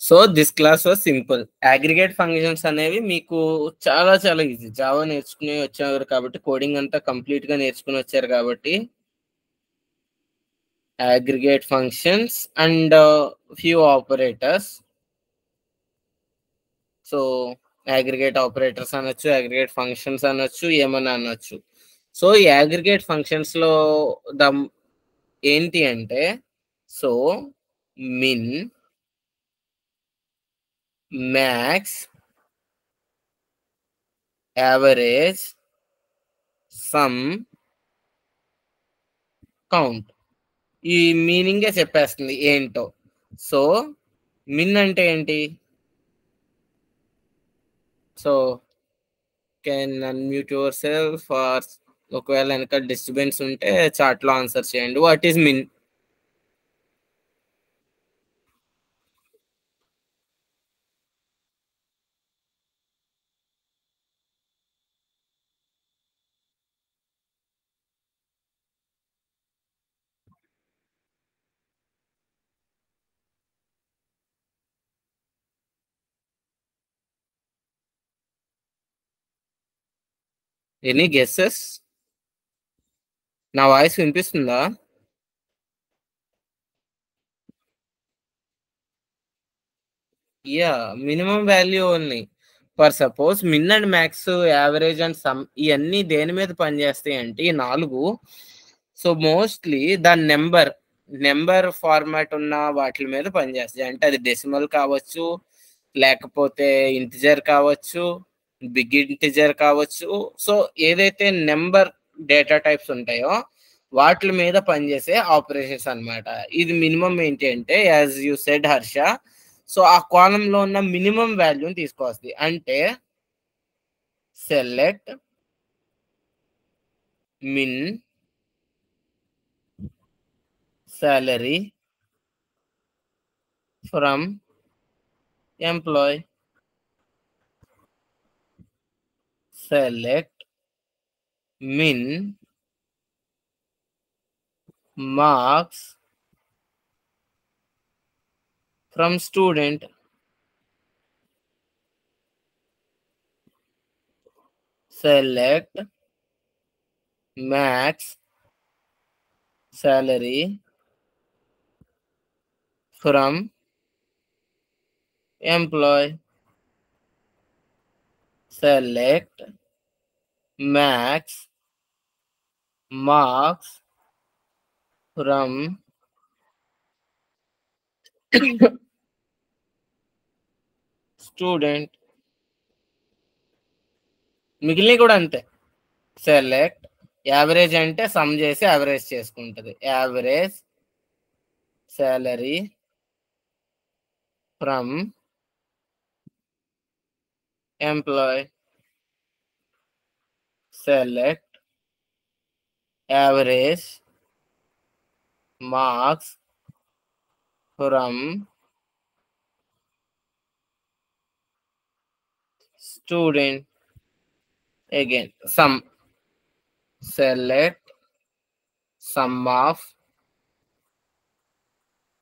So this class was simple. Aggregate functions అనేవి మీకు చాలా చాలా ఈజీ. జావా నేర్చుకుని వచ్చారు కాబట్టి, కోడింగ్ అంతా కంప్లీట్ గా నేర్చుకుని వచ్చారు కాబట్టి, aggregate functions and few operators. So aggregate operators అనొచ్చు, అగ్రిగేట్ ఫంక్షన్స్ అనొచ్చు, ఏమన్నా అనొచ్చు. సో ఈ అగ్రిగేట్ ఫంక్షన్స్ లో ఏంటి అంటే, so min, max, average, sum, count. ఈ మీనింగే చెప్పేస్తుంది ఏంటో. సో మిన్ అంటే ఏంటి? So can unmute yourself, or ఒకవేళ వెనక డిస్టర్బెన్స్ ఉంటే చాట్ లో ఆన్సర్ చేయండి. What is min? Any guesses? నా వాయిస్ వినిపిస్తుందా? Yeah, minimum value only. For suppose min and max, average and sum, ఇవన్నీ దేని మీద పనిచేస్తాయి అంటే ఈ 4. సో మోస్ట్లీ దాని నెంబర్ ఫార్మాట్ ఉన్న వాటి మీద పనిచేస్తాయి. అంటే అది డెసిమల్ కావచ్చు, లేకపోతే ఇంటిజర్ కావచ్చు, బిగ్ ఇంటిజర్ కావచ్చు. సో ఏదైతే నెంబర్ డేటా టైప్స్ ఉంటాయో వాటి మీద పనిచేసే ఆపరేషన్స్ అన్నమాట. ఇది మినిమం ఏంటి అంటే, as you said Harsha, so ఆ కాలంలో ఉన్న మినిమం వాల్యూని తీసుకొస్తుంది. అంటే select min salary from employee, select min marks from student, select max salary from employee, select max marks from student. మిగిలినవి కూడా అంతే. సెలెక్ట్ యావరేజ్ అంటే సమ్ చేసి యావరేజ్ చేసుకుంటది. Average salary from employee, select average marks from student. Again sum, select sum of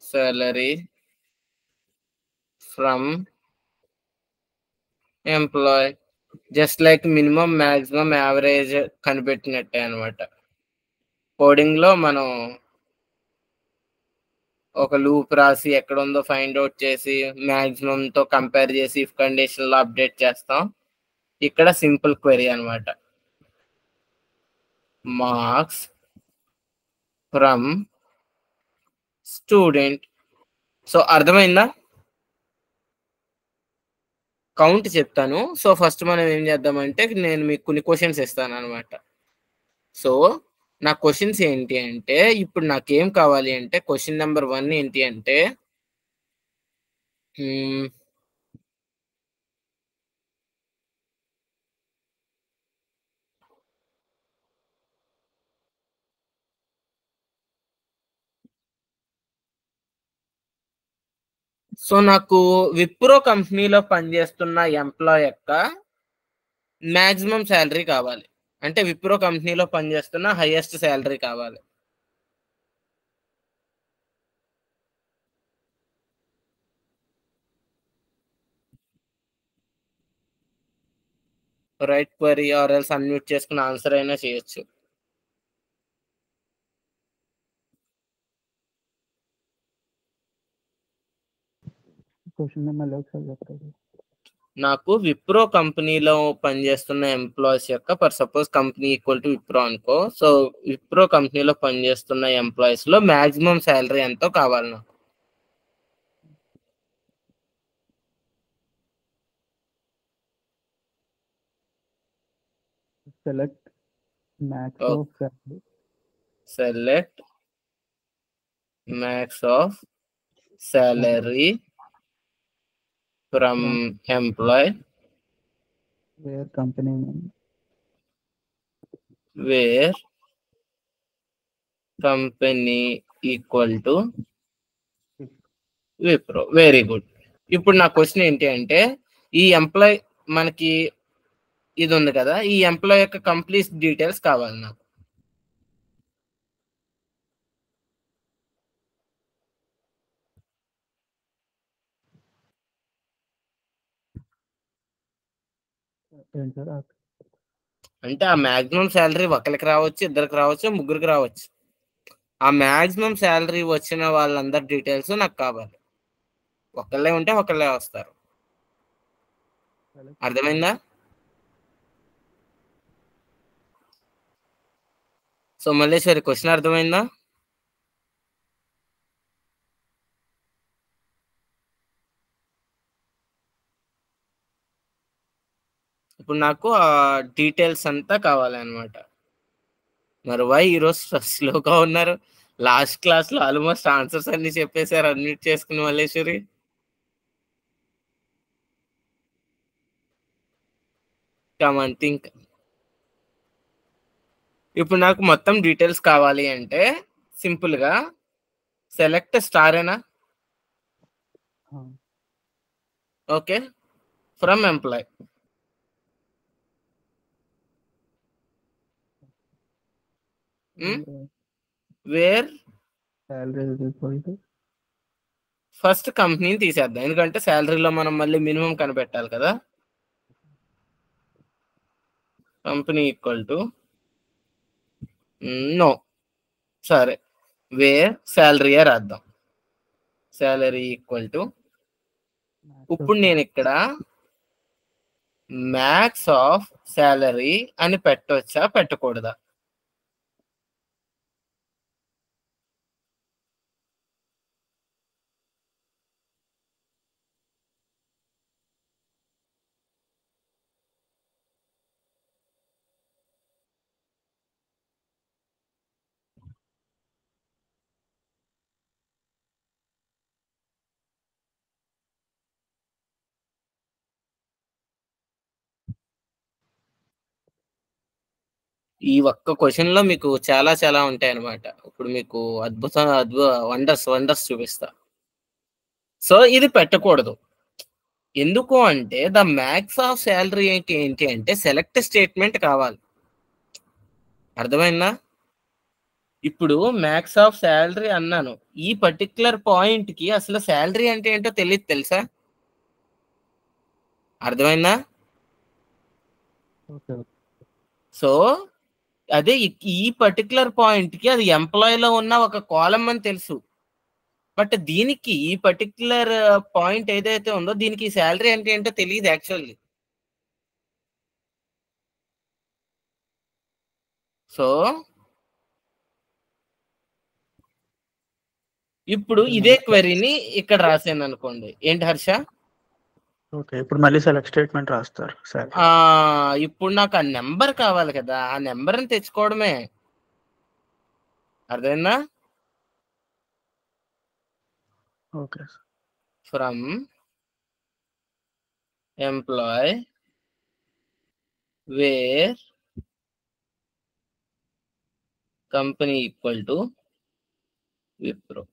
salary from employee. Just like minimum, maximum, average కనిపెట్టినట్టే అనమాట. Coding లో మనం ఒక లూప్ రాసి ఎక్కడ ఉందో ఫైండ్ అవుట్ చేసి మ్యాక్సిమం తో కంపేర్ చేసి ఇఫ్ కండిషన్ లో అప్డేట్ చేస్తాం. ఇక్కడ సింపుల్ క్వెరీ అనమాట. Marks from student. సో అర్థమైందా? కౌంట్ చెప్తాను. సో ఫస్ట్ మనం ఏం చేద్దామంటే, నేను మీకు కొన్ని క్వశ్చన్స్ ఇస్తాను అనమాట. సో నా క్వశ్చన్స్ ఏంటి అంటే, ఇప్పుడు నాకేం కావాలి అంటే, క్వశ్చన్ నెంబర్ 1 ఏంటి అంటే, సో నాకు విప్రో కంపెనీలో పనిచేస్తున్న ఎంప్లాయ్ యొక్క మ్యాక్సిమం శాలరీ కావాలి. అంటే విప్రో కంపెనీలో పనిచేస్తున్న హైయెస్ట్ శాలరీ కావాలి. Right query or else unmute చేసుకుని ఆన్సర్ అయినా చేయొచ్చు. క్వశ్చన్ మళ్ళీ ఒకసారి చెప్పండి. నాకు విప్రో కంపెనీలో పనిచేస్తున్న ఎంప్లాయీస్ యొక్క for suppose company equal to Wipro అనుకో. సో విప్రో కంపెనీలో పనిచేస్తున్న ఎంప్లాయీస్ లో మాక్సిమం శాలరీ ఎంతో కావాలి నాకు. Select max Okay. Of salary. సెలెక్ట్ max of salary from employee where company name. where company equal to Wipro. Very good. ఇప్పుడు నా క్వశ్చన్ ఏంటి అంటే ఈ ఎంప్లాయ్ మనకి ఇది ఉంది కదా, ఈ ఎంప్లాయ్ యొక్క కంప్లీట్ డీటెయిల్స్ కావాలి నాకు. ఏంటి సార్? అంటే ఆ మాక్సిమం శాలరీ ఒకరికి రావచ్చు, ఇద్దరికి రావచ్చు, ముగ్గురికి రావచ్చు. ఆ మాక్సిమం శాలరీ వచ్చిన వాళ్ళందరి డీటెయిల్స్ నాకు కావాలి. ఒకళ్ళే ఉంటే ఒకళ్ళే వస్తారు. అర్థమైందా? సో మల్లేశ్వరి క్వశ్చన్ అర్థమైందా? ఇప్పుడు నాకు ఆ డీటెయిల్స్ అంతా కావాలి అనమాట. మరి వై ఈరోజు స్లోగా ఉన్నారు? లాస్ట్ క్లాస్ లో ఆల్మోస్ట్ ఆన్సర్స్ అన్ని చెప్పేశారు అన్మ్యూట్ చేసుకుని మల్లేశ్వరి. కమాన్ థింక్. ఇప్పుడు నాకు మొత్తం డీటెయిల్స్ కావాలి అంటే సింపుల్ గా సెలెక్ట్ స్టారేనా? Okay. From employee where salary is equal to first కంపెనీని తీసేద్దాం, ఎందుకంటే శాలరీలో మనం మళ్ళీ మినిమం కనిపెట్టాలి కదా. కంపెనీ ఈక్వల్ టు నో, సరే వేర్ శాలరీ రాద్దాం. శాలరీ ఈక్వల్ టు ఇప్పుడు నేను ఇక్కడ మ్యాక్స్ ఆఫ్ శాలరీ అని పెట్టవచ్చా పెట్టకూడదా? ఈ ఒక్క క్వశ్చన్ లో మీకు చాలా చాలా ఉంటాయి అనమాట. ఇప్పుడు మీకు వండర్స్ చూపిస్తా. సో ఇది పెట్టకూడదు. ఎందుకు అంటే ద మ్యాక్స్ ఆఫ్ శాలరీ ఏంటి అంటే సెలెక్ట్ స్టేట్మెంట్ కావాలి. అర్థమైందా? ఇప్పుడు మ్యాక్స్ ఆఫ్ శాలరీ అన్నాను, ఈ పర్టికులర్ పాయింట్ కి అసలు శాలరీ అంటే ఏంటో తెలియదు తెలుసా? అర్థమైందా? సో అదే ఈ పర్టికులర్ పాయింట్ కి అది ఎంప్లాయ్ లో ఉన్న ఒక కాలం అని తెలుసు. బట్ దీనికి ఈ పర్టికులర్ పాయింట్ ఏదైతే ఉందో దీనికి శాలరీ అంటే ఏంటో తెలియదు యాక్చువల్లీ. సో ఇప్పుడు ఇదే క్వెరీని ఇక్కడ రాసాను అనుకోండి, ఏంటి హర్ష? ఓకే, ఇప్పుడు మళ్ళీ సెలెక్ట్ స్టేట్మెంట్ రాస్తారు. సరే, ఇప్పుడు నాకు ఆ నెంబర్ కావాలి కదా, ఆ నెంబర్ని తెచ్చుకోవడమే. అర్థమైందా? Okay. From employee where company equal to Wipro.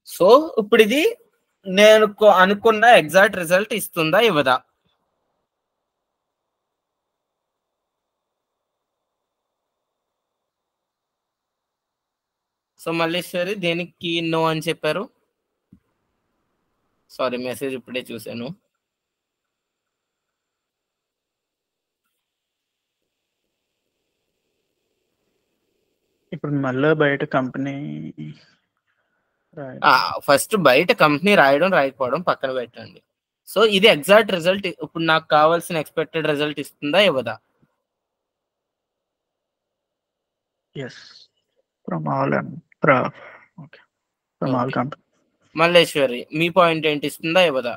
So ఇప్పుడు ఇది నేను అనుకున్న ఎగ్జాక్ట్ రిజల్ట్ ఇస్తుందా ఇవ్వదా? సో మల్లేశ్వరి దేనికి నో అని చెప్పారు? సారీ, మెసేజ్ ఇప్పుడే చూశాను. ఇప్పుడు మళ్ళీ బయట కంపెనీ ఫస్ట్ బయట కంపెనీ రాయడం రాయకపోవడం పక్కన పెట్టండి. సో ఇది ఎగ్జాక్ట్ రిజల్ట్ ఇప్పుడు నాకు కావాల్సిన ఎక్స్పెక్టెడ్ రిజల్ట్ ఇస్తుందా ఇవ్వదా? Yes from all okay from all company. Malleswari మీ పాయింట్ ఏంటి, ఇస్తుందా ఇవ్వదా?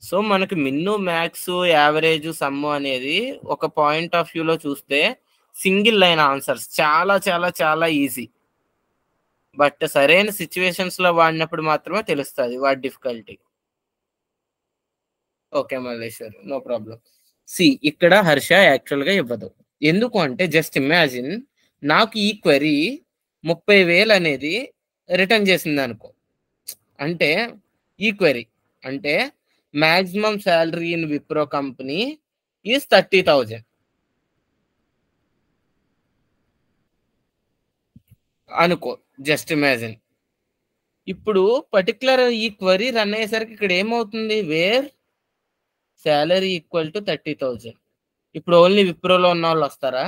సో మనకి మిన్ను మ్యాక్స్ యావరేజ్ సమ్ అనేది ఒక పాయింట్ ఆఫ్ వ్యూలో చూస్తే సింగిల్ లైన్ ఆన్సర్స్ చాలా చాలా చాలా ఈజీ. బట్ సరైన సిచ్యువేషన్స్ లో వాడినప్పుడు మాత్రమే తెలుస్తుంది వాటి difficulty. Okay Malleshwar, no problem. See ఇక్కడ హర్ష యాక్చువల్గా ఇవ్వదు. ఎందుకు అంటే జస్ట్ ఇమాజిన్ నాకు ఈ క్వరీ 30,000 అనేది రిటర్న్ చేసింది అనుకో. అంటే ఈ క్వరీ అంటే maximum salary in Wipro company is 30,000 అనుకో, జస్ట్ ఇమాజిన్. ఇప్పుడు పర్టికులర్ ఈ క్వరీ రన్ అయ్యేసరికి ఇక్కడ ఏమవుతుంది, వేర్ శాలరీ ఈక్వల్ టు 30,000. ఇప్పుడు ఓన్లీ విప్రోలో ఉన్న వాళ్ళు వస్తారా?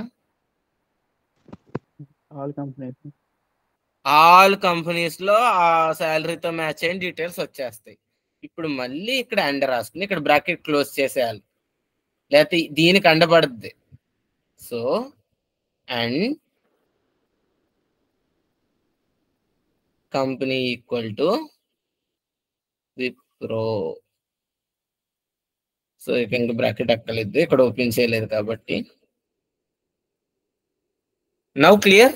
ఆల్ కంపెనీస్ లో ఆ శాలరీతో మ్యాచ్ అయిన డీటెయిల్స్ వచ్చేస్తాయి. ఇప్పుడు మళ్ళీ ఇక్కడ అండ్ రాసుకుని ఇక్కడ బ్రాకెట్ క్లోజ్ చేసేయాలి, లేకపోతే దీనికి అండబడుద్ది. So and company equal to Wipro. So ఇక ఇంకా బ్రాకెట్ అక్కర్లేదు, ఇక్కడ ఓపెన్ చేయలేదు కాబట్టి. Now clear?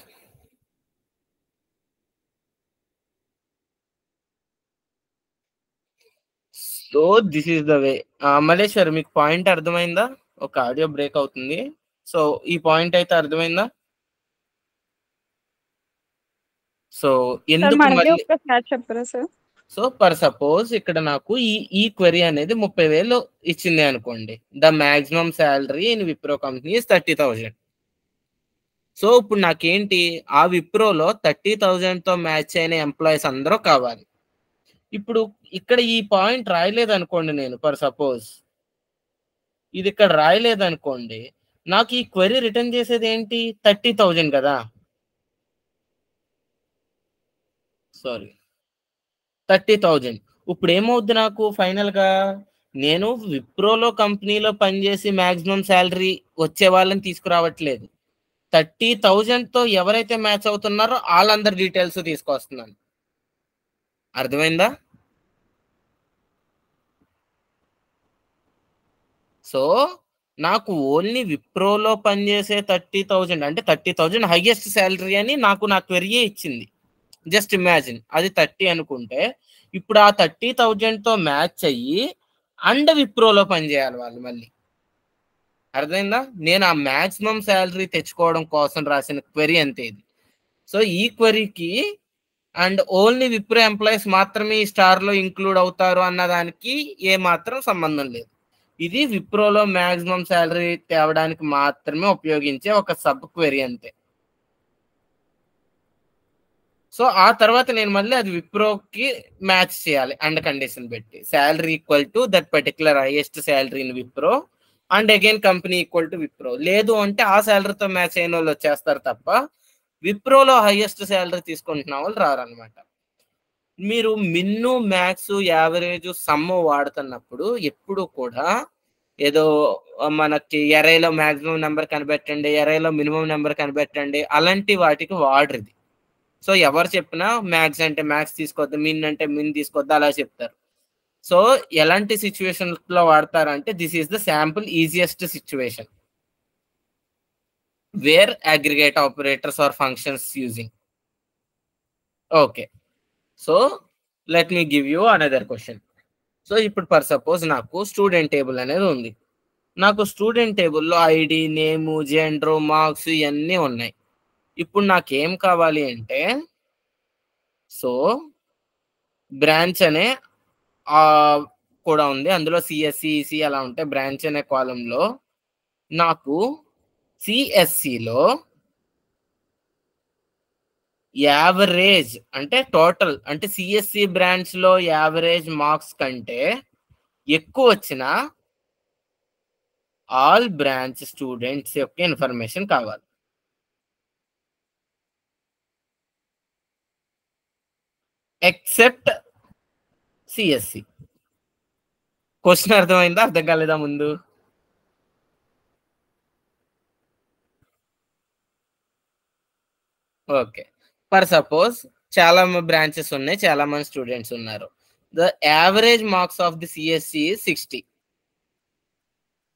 So this is the way. Malleswar మీకు పాయింట్ అర్థమైందా? ఒక ఆడియో బ్రేక్ అవుతుంది. సో ఈ పాయింట్ అయితే అర్థమైందా? సో ఎందుకు చెప్పరా సార్? సో పర్ సపోజ్ ఇక్కడ నాకు ఈ క్వరీ అనేది 30,000 ఇచ్చింది అనుకోండి. The maximum salary in Wipro company 30,000. So ఇప్పుడు నాకేంటి, ఆ విప్రోలో 30,000 తో మ్యాచ్ అయిన ఎంప్లాయీస్ అందరూ కావాలి. ఇప్పుడు ఇక్కడ ఈ పాయింట్ రాయలేదు అనుకోండి, నేను పర్ సపోజ్ ఇది ఇక్కడ రాయలేదు అనుకోండి, నాకు ఈ క్వరీ రిటర్న్ చేసేది ఏంటి, 30,000 కదా. సారీ 30,000. ఇప్పుడు ఏమవుద్ది నాకు ఫైనల్ గా, నేను విప్రోలో కంపెనీలో పనిచేసి మాక్సిమం శాలరీ వచ్చే వాళ్ళని తీసుకురావట్లేదు, 30,000 తో ఎవరైతే మ్యాచ్ అవుతున్నారో వాళ్ళందరి డీటెయిల్స్ తీసుకొస్తున్నాను. అర్థమైందా? సో నాకు ఓన్లీ విప్రోలో పనిచేసే 30,000 అంటే 30,000 హైయెస్ట్ శాలరీ అని నాకు నా క్వెరీయే ఇచ్చింది. జస్ట్ ఇమాజిన్ అది 30 అనుకుంటే, ఇప్పుడు ఆ 30,000 తో మ్యాచ్ అయ్యి అండ్ విప్రోలో పనిచేయాలి వాళ్ళు మళ్ళీ. అర్థమైందా? నేను ఆ మాక్సిమం శాలరీ తెచ్చుకోవడం కోసం రాసిన క్వెరీ అంతే ఇది. సో ఈ క్వెరీకి అండ్ ఓన్లీ విప్రో ఎంప్లాయీస్ మాత్రమే ఈ స్టార్ లో ఇంక్లూడ్ అవుతారు అన్నదానికి ఏ మాత్రం సంబంధం లేదు. ఇది విప్రోలో మాక్సిమం శాలరీ తేవడానికి మాత్రమే ఉపయోగించే ఒక సబ్ క్వెరీ అంతే. సో ఆ తర్వాత నేను మళ్ళీ అది విప్రోకి మ్యాచ్ చేయాలి అండ్ కండిషన్ పెట్టి, salary equal to that particular highest salary in Wipro and again company equal to Wipro. లేదు అంటే ఆ శాలరీతో మ్యాచ్ అయిన వాళ్ళు వచ్చేస్తారు తప్ప విప్రోలో హైయెస్ట్ శాలరీ తీసుకుంటున్న వాళ్ళు రారనమాట. మీరు మిన్ను మ్యాక్స్ యావరేజ్ సమ్ వాడుతున్నప్పుడు ఎప్పుడు కూడా ఏదో మనకి ఎరైలో మ్యాక్సిమం నెంబర్ కనిపెట్టండి, ఎరైలో మినిమం నెంబర్ కనిపెట్టండి అలాంటి వాటికి వాడరిది. సో ఎవరు చెప్పినా మ్యాక్స్ అంటే మ్యాక్స్ తీసుకోవద్దు, మిన్ అంటే మిన్ తీసుకోవద్దు అలా చెప్తారు. సో ఎలాంటి సిచ్యువేషన్స్ లో వాడతారంటే, this is the sample easiest situation where aggregate operators or functions using. Okay, so let me give you another question. So ఇప్పుడు ఫర్ సపోజ్ నాకు స్టూడెంట్ టేబుల్ అనేది ఉంది. నాకు స్టూడెంట్ టేబుల్లో ఐడి, నేము, జెండర్, మార్క్స్ ఇవన్నీ ఉన్నాయి. ఇప్పుడు నాకేం కావాలి అంటే, సో బ్రాంచ్ అనే కూడా ఉంది, అందులో సిఎస్సి, ఈసీ అలా ఉంటాయి. బ్రాంచ్ అనే కాలంలో నాకు సిఎస్సిలో యావరేజ్ అంటే టోటల్ అంటే సిఎస్సి బ్రాంచ్ లో యావరేజ్ మార్క్స్ కంటే ఎక్కువ వచ్చిన ఆల్ బ్రాంచ్ స్టూడెంట్స్ యొక్క ఇన్ఫర్మేషన్ కావాలి. Except CSC. క్వశ్చన్ అర్థమైందా, అర్థం కాలేదా ముందు? ఓకే, ఫర్ సపోజ్ చాలా బ్రాంచెస్ ఉన్నాయి, చాలా మంది స్టూడెంట్స్ ఉన్నారు. The average marks of the CSC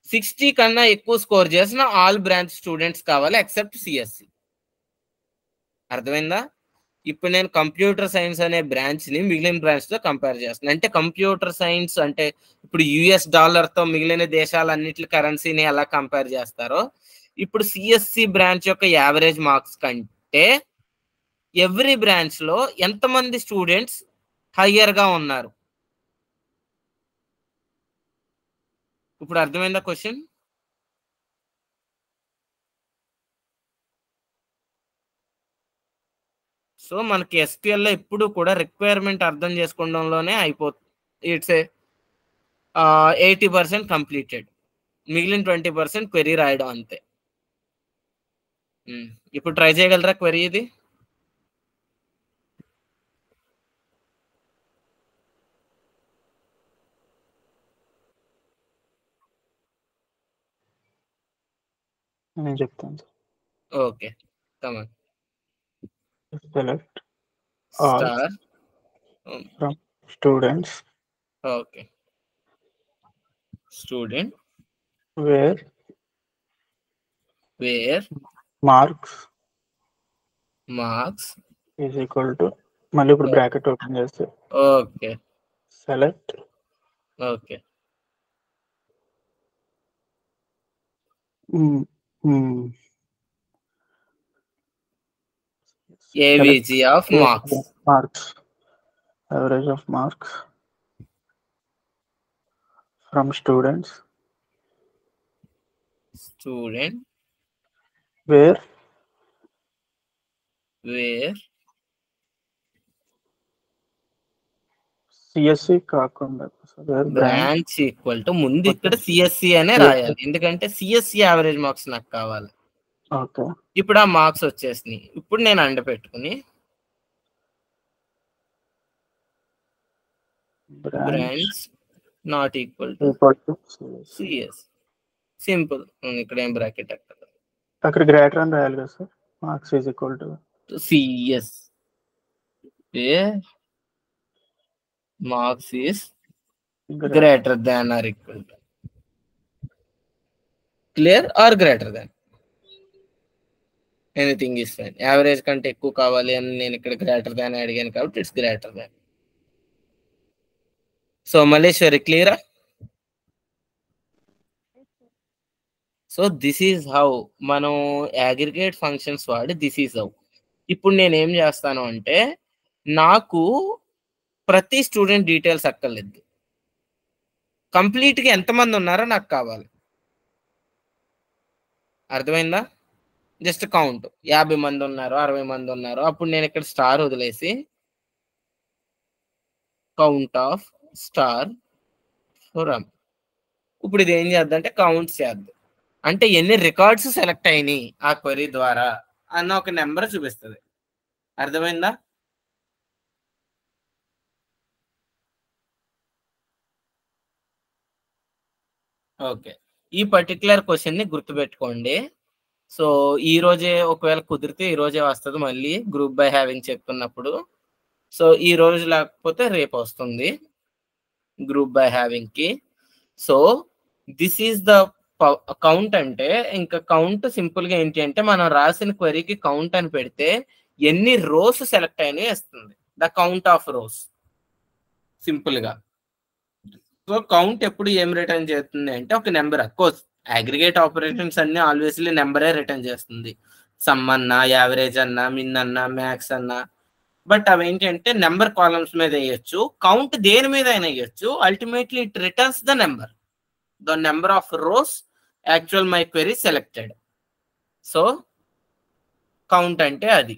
60 కన్నా ఎక్కువ స్కోర్ చేసిన ఆల్ బ్రాంచ్ స్టూడెంట్స్ కావాలి ఎక్సెప్ట్ సిఎస్సి. అర్థమైందా? ఇప్పుడు నేను కంప్యూటర్ సైన్స్ అనే బ్రాంచ్ ని మిగిలిన బ్రాంచ్ తో కంపేర్ చేస్తున్నాను. అంటే కంప్యూటర్ సైన్స్ అంటే ఇప్పుడు యుఎస్ డాలర్ తో మిగిలిన దేశాలన్నిటి కరెన్సీని ఎలా కంపేర్ చేస్తారో, ఇప్పుడు సిఎస్సి బ్రాంచ్ యొక్క యావరేజ్ మార్క్స్ కంటే ఎవ్రీ బ్రాంచ్ లో ఎంతమంది స్టూడెంట్స్ హయ్యర్ గా ఉన్నారు. ఇప్పుడు అర్థమైందా క్వశ్చన్? సో మనకి ఎస్క్యూఎల్ లో ఎప్పుడు కూడా రిక్వైర్మెంట్ అర్థం చేసుకోవడంలోనే అయిపోతుంది. ఇట్స్ 80% కంప్లీటెడ్, మిగిలిన 20% క్వెరీ రాయడం అంతే. ఇప్పుడు ట్రై చేయగలరా క్వెరీ ఇది? నేను చెప్తాను. Okay, come on. Select all star. from students okay, student where marks is equal to, మళ్ళీ ఇప్పుడు బ్రాకెట్ ఓపెన్ చేస్తే okay, select okay, AVG of marks, average of marks from students where CSC కాకుండా branch equal to ముందు ఇక్కడ CSC అనే రాయాలి, ఎందుకంటే CSC average marks నాకు కావాలి. ఓకే, ఇప్పుడు ఆ మార్క్స్ వచ్చేసినాయి. ఇప్పుడు నేను అండ పెట్టుకుని branch not equal to CS, simple. ఇక్కడ ఏం బ్రాకెట్ అక్కడ గ్రేటర్ అని రాయాలి కదా sir. Marks is equal to CS where marks is greater than or equal to. Clear or greater than? Anything is fine. Average కంటే ఎక్కువ కావాలి అని నేను ఇక్కడ గ్రేటర్ దాన్ అడిగాను కాబట్టి it's greater than. So Malleswari, క్లియరా? సో దిస్ ఈజ్ హౌ మనం అగ్రిగేట్ ఫంక్షన్స్ వాడి దిస్ ఈజ్ హౌ. ఇప్పుడు నేను ఏం చేస్తాను అంటే, నాకు ప్రతి స్టూడెంట్ డీటెయిల్స్ అక్కర్లేదు, కంప్లీట్గా ఎంతమంది ఉన్నారో నాకు కావాలి. అర్థమైందా? జస్ట్ కౌంట్ 50 మంది ఉన్నారు, 60 మంది ఉన్నారు. అప్పుడు నేను ఇక్కడ స్టార్ వదిలేసి కౌంట్ ఆఫ్ స్టార్ ఫ్రమ్, ఇప్పుడు ఇది ఏం చేద్దాం అంటే కౌంట్ చేద్దాం. అంటే ఎన్ని రికార్డ్స్ సెలెక్ట్ అయినాయి ఆ క్వరీ ద్వారా అన్న ఒక నెంబర్ చూపిస్తుంది. అర్థమైందా? ఓకే, ఈ పర్టికులర్ క్వశ్చన్ ని గుర్తుపెట్టుకోండి. సో ఈ రోజే ఒకవేళ కుదిరితే ఈ రోజే వస్తుంది మళ్ళీ గ్రూప్ బై హ్యావింగ్ చెప్తున్నప్పుడు. సో ఈ రోజు లేకపోతే రేపు వస్తుంది గ్రూప్ బై హ్యావింగ్ కి. So this is the count. అంటే ఇంకా కౌంట్ సింపుల్ గా ఏంటి అంటే, మనం రాసిన క్వరీకి కౌంట్ అని పెడితే ఎన్ని రోస్ సెలెక్ట్ అయినాయి వస్తుంది, the count of rose simple గా. సో కౌంట్ ఎప్పుడు ఏం రిటర్న్ చేస్తుంది అంటే ఒక నెంబర్. అఫ్కోర్స్ అగ్రిగేట్ ఆపరేషన్స్ అన్ని ఆల్వేస్లీ నెంబరే రిటర్న్ చేస్తుంది, సమ్ అన్నా, యావరేజ్ అన్నా, మిన్ అన్నా, మ్యాక్స్ అన్నా. బట్ అవి ఏంటంటే నెంబర్ కాలమ్స్ మీద వేయచ్చు, కౌంట్ దేని మీద అయినా వేయచ్చు. Ultimately it returns the number of rose actual my query selected. So count అంటే అది.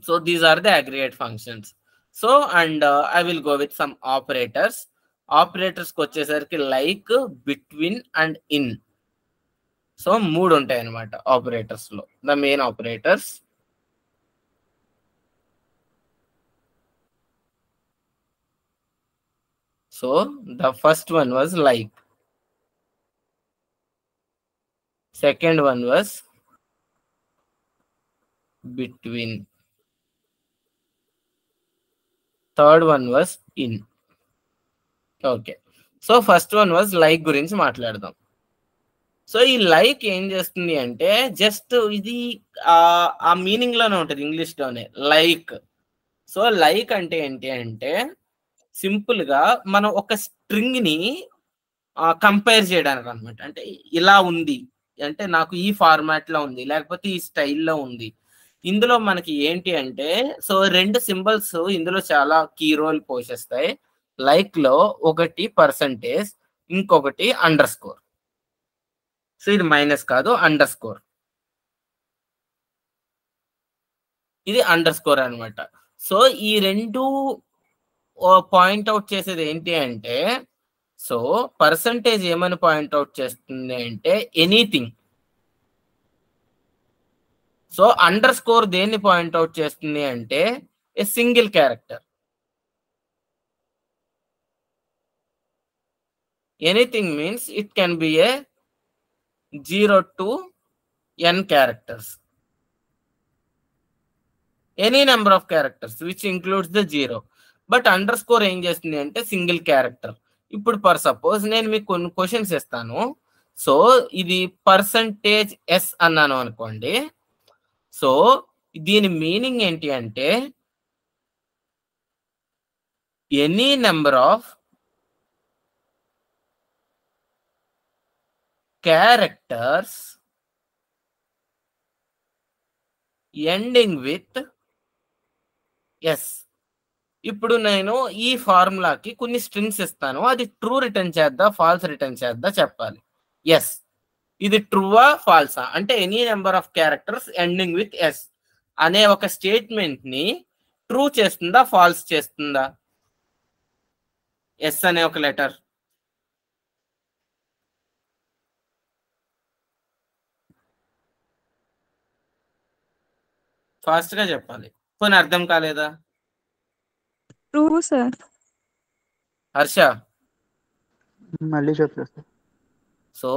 So these are the aggregate functions. So and I will go with some operators. Operators కి వచ్చేసరికి like, between and in. So 3 ఉంటాయి అన్నమాట operators లో, the main operators. So the first one was like, second one was between, third one was in. Okay, so first one was like గురించి మాట్లాడదాం. So ఈ like ఏం చేస్తుంది అంటే just ఇది ఆ మీనింగ్ లోనే ఉంటుంది ఇంగ్లీష్ లోనే లైక్. సో లైక్ అంటే ఏంటి అంటే సింపుల్ గా మనం ఒక స్ట్రింగ్ ని కంపేర్ చేయడానికి అనమాట. అంటే ఇలా ఉంది అంటే నాకు ఈ ఫార్మాట్ లో ఉంది, లేకపోతే ఈ స్టైల్లో ఉంది. ఇందులో మనకి ఏంటి అంటే సో 2 సింబల్స్ ఇందులో చాలా కీ రోల్ పోషిస్తాయి. లైక్ లో ఒకటి పర్సంటేజ్, ఇంకొకటి అండర్ స్కోర్. సో ఇది మైనస్ కాదు, అండర్ స్కోర్. ఇది అండర్ స్కోర్ అనమాట. సో ఈ 2 పాయింట్ అవుట్ చేసేది ఏంటి అంటే సో పర్సంటేజ్ ఏమని పాయింట్ అవుట్ చేస్తుంది అంటే ఎనీథింగ్. సో అండర్ స్కోర్ దేన్ని పాయింట్ అవుట్ చేస్తుంది అంటే a single character. Anything means it can be A 0 to n characters, any number of characters which includes the 0. But under score ఏం చేస్తుంది అంటే single character. ఇప్పుడు for suppose నేను మీకు కొన్ని క్వశ్చన్స్ ఇస్తాను. సో ఇది పర్సంటేజ్ ఎస్ అన్నాను అనుకోండి. సో దీని మీనింగ్ ఏంటి అంటే any number of characters ending with S. ఇప్పుడు నేను ఈ ఫార్ములాకి కొన్ని స్ట్రింగ్స్ ఇస్తాను, అది ట్రూ రిటర్న్ చేద్దా ఫాల్స్ రిటర్న్ చేద్దా చెప్పాలి. ఎస్, ఇది ట్రూవా ఫాల్సా అంటే any number of characters ending with S అనే ఒక స్టేట్మెంట్ ని ట్రూ చేస్తుందా ఫాల్స్ చేస్తుందా? ఎస్ అనే ఒక లెటర్. ఫాస్ట్ గా చెప్పాలి, కొన్ని అర్థం కాలేదా? True sir. హర్ష మళ్ళీ చెప్పలేదు సార్. సో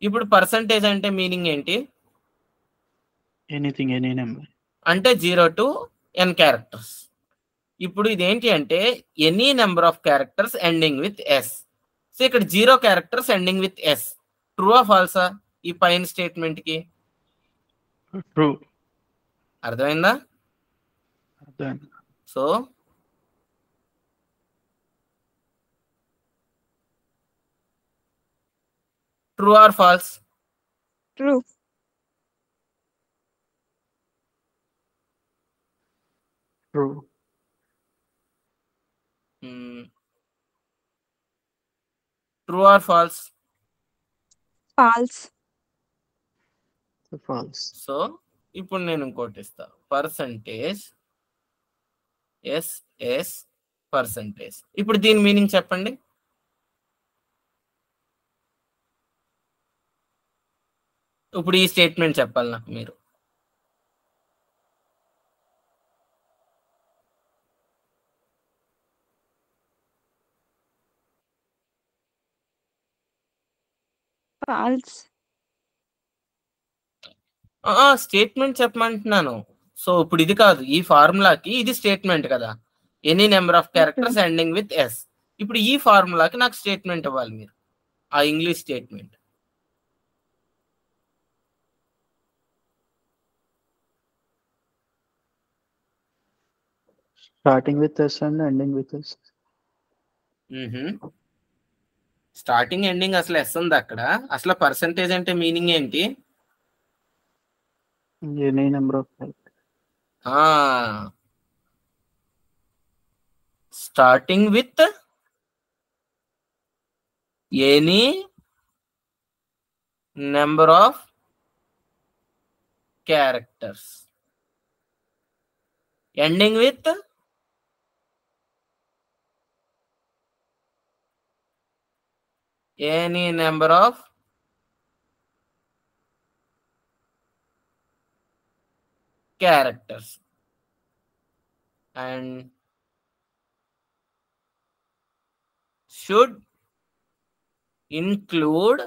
ఇప్పుడు పర్సంటేజ్ అంటే మీనింగ్ ఏంటి ఎనీథింగ్, ఎనీ నెంబర్ అంటే 0 to n క్యారెక్టర్స్. ఇప్పుడు ఇదేంటి అంటే any number of characters ending with S. So ఇక్కడ 0 క్యారెక్టర్స్ ఎండింగ్ విత్ ఎస్. ట్రూవా ఫాల్సా ఈ పైన స్టేట్మెంట్ కి? ట్రూ. అర్థమైందా? అర్థమైంది. So true or false? True. True. True or false? False. False. So ఇప్పుడు నేను ఇంకోటి ఇస్తా, పర్సంటేజ్ ఎస్ ఎస్ పర్సంటేజ్. ఇప్పుడు దీని మీనింగ్ చెప్పండి. ఇప్పుడు ఈ స్టేట్మెంట్ చెప్పాలి నాకు మీరు. ఫాల్స్. స్టేట్మెంట్ చెప్పమంటున్నాను. సో ఇప్పుడు ఇది కాదు, ఈ ఫార్ములాకి ఇది స్టేట్మెంట్ కదా, any number of characters ending with S. ఇప్పుడు ఈ ఫార్ములాకి నాకు స్టేట్మెంట్ ఇవ్వాలి మీరు, ఆ English statement. Starting with S and ending with S. Starting ending అసలు ఎస్ ఉంది అక్కడ. అసలు పర్సంటేజ్ అంటే మీనింగ్ ఏంటి? Any number of starting with any number of characters. Ending with any number of characters and should include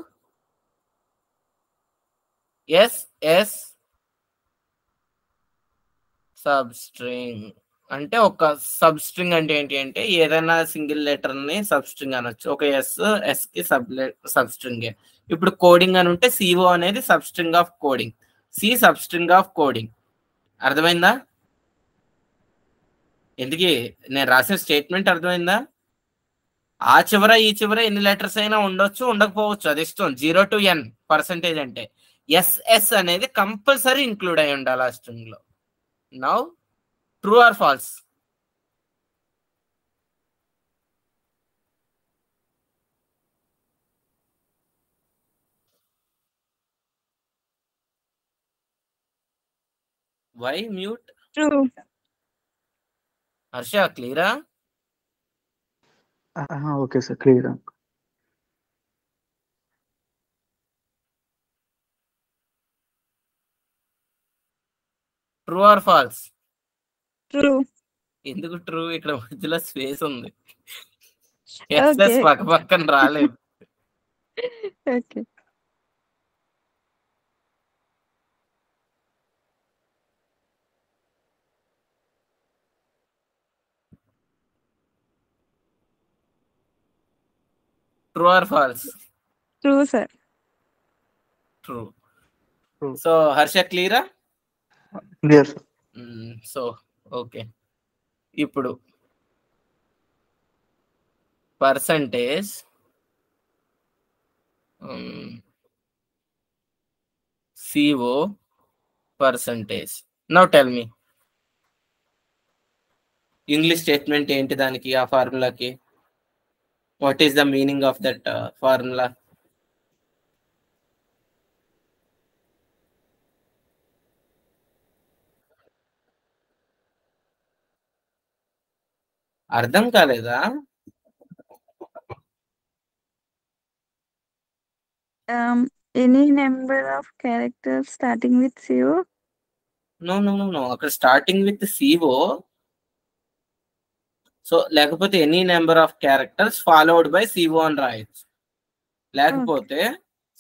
SS substring. అంటే ఒక substring అంటే ఏంటి అంటే ఏదైనా సింగిల్ లెటర్ ని సబ్స్ట్రింగ్ అనొచ్చు. ఒక ఎస్ కి సబ్స్ట్రింగ్. ఇప్పుడు కోడింగ్ అని ఉంటే సిఓ అనేది substring of coding, C substring of coding. అర్థమైందా? ఎందుకు నేను రాసిన స్టేట్మెంట్ అర్థమైందా? ఆ చివర ఈ చివర ఎన్ని లెటర్స్ అయినా ఉండొచ్చు, ఉండకపోవచ్చు, అది ఇష్టం. 0 to n పర్సెంటేజ్ అంటే ఎస్ఎస్ అనేది కంపల్సరీ ఇంక్లూడ్ అయి ఉండాలి ఆ స్ట్రింగ్ లో. Now true or false? Why mute? True. Harsha క్లియరా? Okay sir, clear. True or false? True. ఎందుకు ట్రూ? ఇక్కడ మధ్యలో స్పేస్ ఉంది, ఓకే. ఎస్ఎస్ పక్క పక్కన రాలేదు. Okay. True or false? True sir. True. True. So Harsha క్లియరా? Clear sir. సో ఓకే, ఇప్పుడు percentage CO percentage. Now tell me English statement ఏంటి దానికి, ఆ ఫార్ములాకి? What is the meaning of that formula? అర్థం కాలేదా? Any number of characters starting with CO. No no no no, అక్కడ starting with CO. So లేకపోతే any number of characters followed by CO అని రాయొచ్చు. లేకపోతే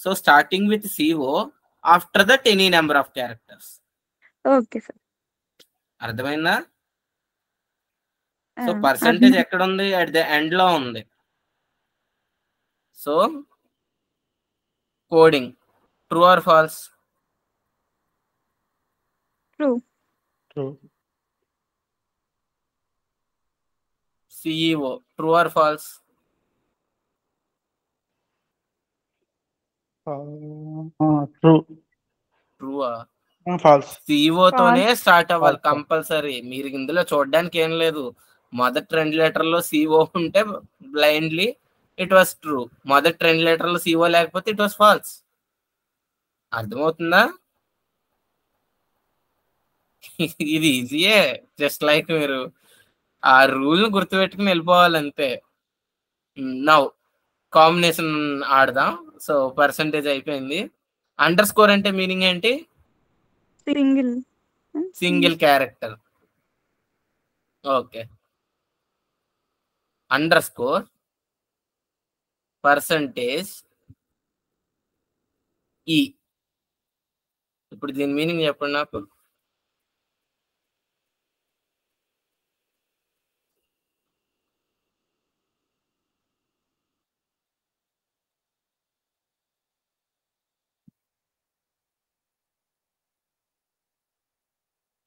so starting with CO, after that any number of characters. Okay sir. అర్థమైందా? So percentage ఎక్కడ ఉంది? At the end లో ఉంది. So coding true or false? True. True. CEO true or false? True. ట్రూవా? Falls. CEO తోనే start అవ్వాలి False. Compulsory. మీరు ఇందులో చూడడానికి ఏం లేదు. మొదటి 2 లెటర్లో CO ఉంటే బ్లైండ్లీ ఇట్ వాస్ ట్రూ. మొదటి 2 లెటర్లో CO లేకపోతే ఇట్ వాస్ ఫాల్స్. అర్థమవుతుందా? ఇది ఈజీయే, జస్ట్ లైక్ మీరు ఆ రూల్ గుర్తుపెట్టుకుని వెళ్ళిపోవాలంతే. నౌ కాంబినేషన్ ఆడదాం. సో పర్సంటేజ్ అయిపోయింది. అండర్ స్కోర్ అంటే మీనింగ్ ఏంటి? Single. Single character. Okay, under score percentage ఈ. ఇప్పుడు దీని మీనింగ్ చెప్పండి నాకు.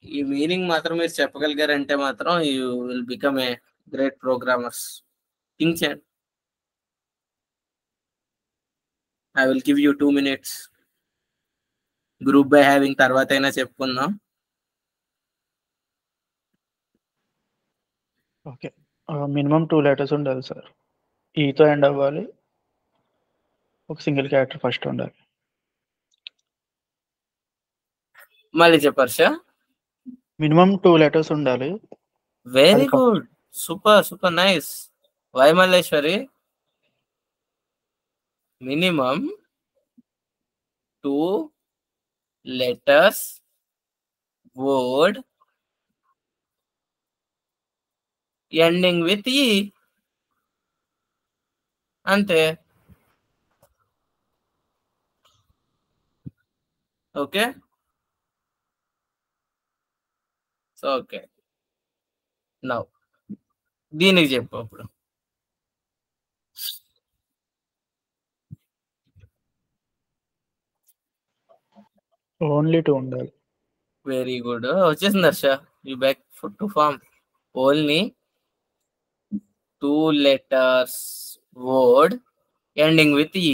ఈ మీనింగ్ మాత్రం మీరు చెప్పగలిగారంటే మాత్రం you will become a great programmers. Think చేయండి. I will give you 2 minutes. Group by having తర్వాత అయినా చెప్పుకుందాం. ఓకే, మినిమం 2 లెటర్స్ ఉండాలి సార్. ఈతో ఎండ్ అవ్వాలి. ఒక సింగిల్ క్యారెక్టర్ ఫస్ట్ ఉండాలి. మళ్ళీ చెప్పర్షా? మినిమం 2 లెటర్స్ ఉండాలి. వెరీ అది good, super nice. Why Malleswari? మినిమం 2 letters word ending with E. అంతే. ఓకే, సో ఓకే, నౌ దీనికి చెప్పు అప్పుడు. ఓన్లీ 2 ఉండాలి. వెరీ గుడ్, వచ్చేసింది Harsha. You back to form. Only 2 letters word ending with E.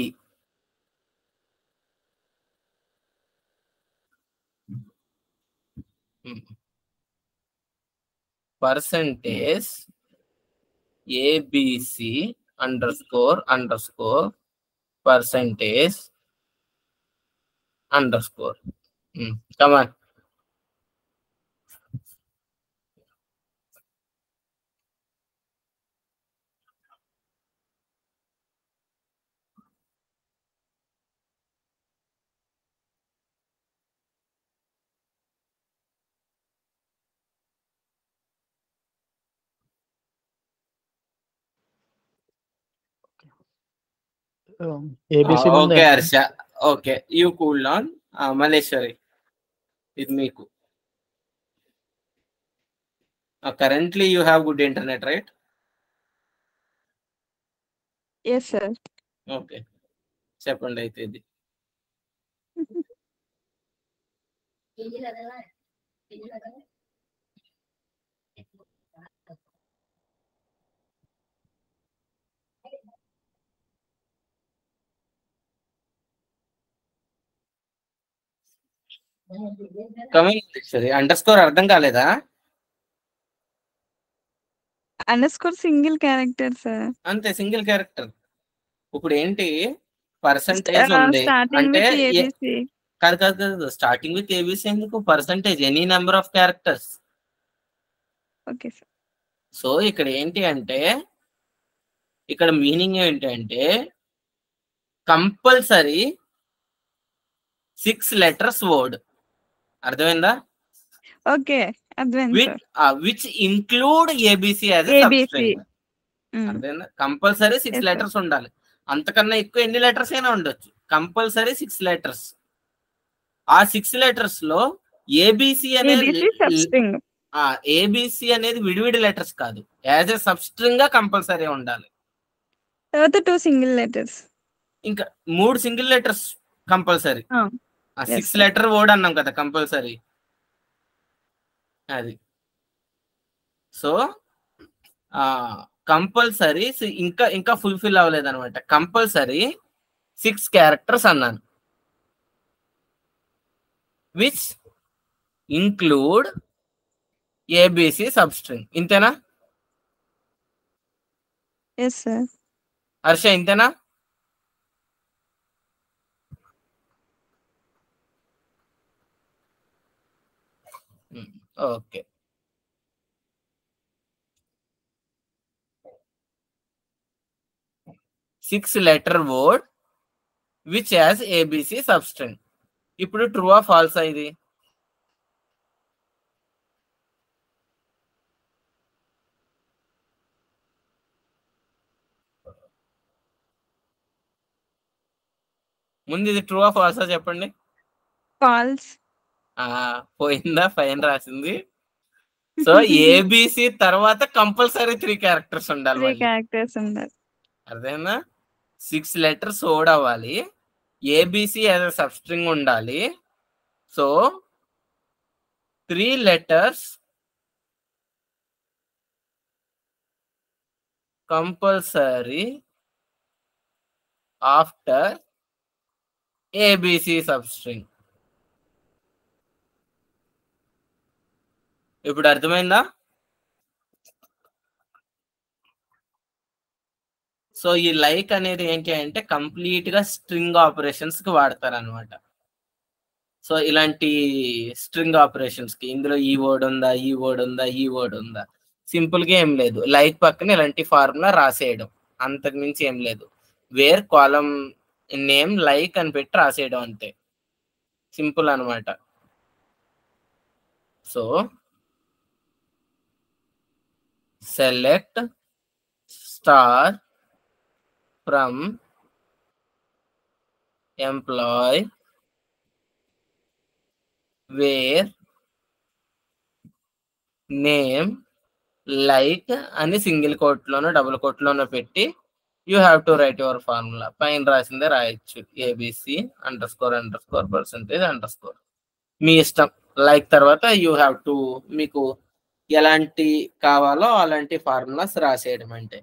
Percentage ABC underscore percentage underscore. Come on. ABC ముందు Okay, Harsha. Okay, you cool down. Maleshwari, ఇది మీకు. Currently you have good internet, right? Yes, sir. Okay, చెప్పండి అయితే ఇది. Coming under score అర్థం కాలేదా? Underscore single character sir. అంతే, single character. ఇప్పుడు ఏంటి, పర్సంటేజ్ ఉంది స్టార్టింగ్ అంటే విత్ ఏబిసి. కాదు, స్టార్టింగ్ విత్ ఏబిసి ఎందుకు? Percentage any number of characters. Okay sir. So ఇక్కడ ఏంటి అంటే, ఇక్కడ మీనింగ్ ఏంటి అంటే కంపల్సరీ 6 letters వర్డ్. అర్థమైందా? ఓకే, అర్థమైంది sir. Which include ABC as a substring. అర్థమైందా? కంపల్సరీ 6 letters ఉండాలి. అంతకన్నా ఎక్కువ ఎన్ని లెటర్స్ అయినా ఉండొచ్చు. Compulsory 6 letters. ఆ 6 letters లో ఏబిసి అనేది ఏబిసి అనేది విడివిడి లెటర్స్ కాదు, యాజ్ ఎ సబ్స్ట్రింగ్ గా కంపల్సరీ ఉండాలి. తర్వాత 2 సింగిల్ లెటర్స్, ఇంకా 3 single letters compulsory. 6 letter word అన్నాం కదా కంపల్సరీ. అది సో కంపల్సరీ ఇంకా ఫుల్ఫిల్ అవ్వలేదు అనమాట. కంపల్సరీ 6 characters అన్నాను, విచ్ ఇంక్లూడ్ ఏబిసి సబ్స్ట్రింగ్. ఇంతేనా హర్ష? ఇంతేనా? Okay, six letter word which has ABC substring. ఇప్పుడు ట్రూ ఆ ఫాల్సా ఇది? ముందు ఇది ట్రూ ఆ ఫాల్సా చెప్పండి. ఫాల్స్. పోయిందా? ఫైన్ రాసింది. సో ఏబిసి తర్వాత కంపల్సరీ 3 characters ఉండాలి. అర్థమైందా? 6 letters వర్డ్ అవ్వాలి, ఏబిసి యాజ్ ఎ సబ్స్ట్రింగ్ ఉండాలి. So 3 letters compulsory after ABC substring. ఇప్పుడు అర్థమైందా? సో ఈ లైక్ అనేది ఏంటి అంటే కంప్లీట్ గా స్ట్రింగ్ ఆపరేషన్స్ కి వాడతారు అనమాట. సో ఇలాంటి స్ట్రింగ్ ఆపరేషన్స్ కి ఇందులో ఈ వర్డ్ ఉందా, ఈ వర్డ్ ఉందా, ఈ వర్డ్ ఉందా, సింపుల్ గా ఏం లేదు, లైక్ పక్కన ఇలాంటి ఫార్ములా రాసేయడం, అంతకు మించి ఏం లేదు. వేర్ కాలం నేమ్ లైక్ అని పెట్టి రాసేయడం అంతే, సింపుల్ అనమాట. So select star from employee where name like అని సింగిల్ కోట్లోనో డబుల్ కోట్లోనో పెట్టి you have to write your formula. పైన రాసిందే రాయొచ్చు, ఏబిసి __% మీ ఇష్టం. లైక్ తర్వాత యూ హ్యావ్ టు మీకు ఎలాంటి కావాలో అలాంటి ఫార్ములాస్ రాసేయడం అంటే.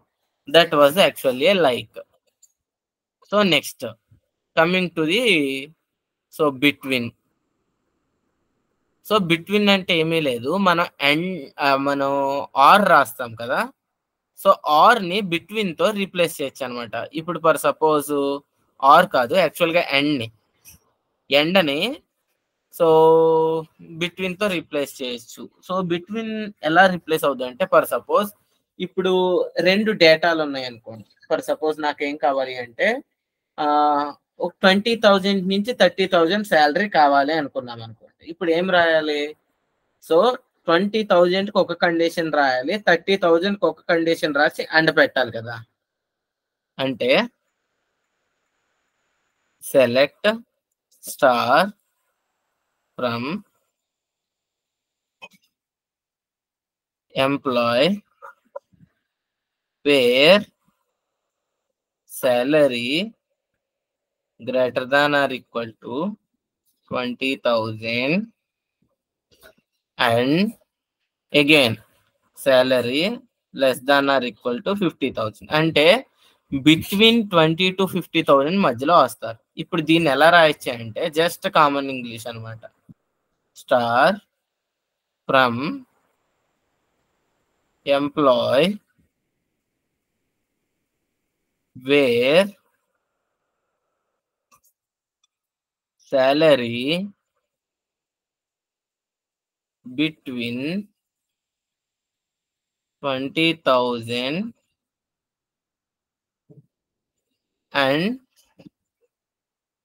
That was actually like. So next coming to the between. So between అంటే ఏమీ లేదు, మనం ఆర్ రాస్తాం కదా, సో ఆర్ ని బిట్వీన్ తో రీప్లేస్ చేయొచ్చు అనమాట. ఇప్పుడు ఫర్ సపోజ్ ఆర్ కాదు, యాక్చువల్ గా ఎండ్ అని బిట్వీన్ తో రీప్లేస్ చేయొచ్చు. సో బిట్వీన్ ఎలా రీప్లేస్ అవుతుంది అంటే, ఫర్ సపోజ్ ఇప్పుడు 2 డేటాలు ఉన్నాయి అనుకోండి. ఫర్ సపోజ్ నాకేం కావాలి అంటే ఒక 20,000 నుంచి 30,000 శాలరీ కావాలి అనుకున్నాం అనుకోండి. ఇప్పుడు ఏం రాయాలి? సో 20,000 కి ఒక కండిషన్ రాయాలి, 30,000 కి ఒక కండిషన్ రాసి అండ్ పెట్టాలి కదా. అంటే select star from employee where salary greater than or equal to 20,000 and again salary less than or equal to 50,000. అంటే బిట్వీన్ 20 to 50,000 మధ్యలో వస్తారు. ఇప్పుడు దీన్ని ఎలా రాయొచ్చు అంటే జస్ట్ కామన్ ఇంగ్లీష్ అనమాట. Star from employee where salary between 20,000 and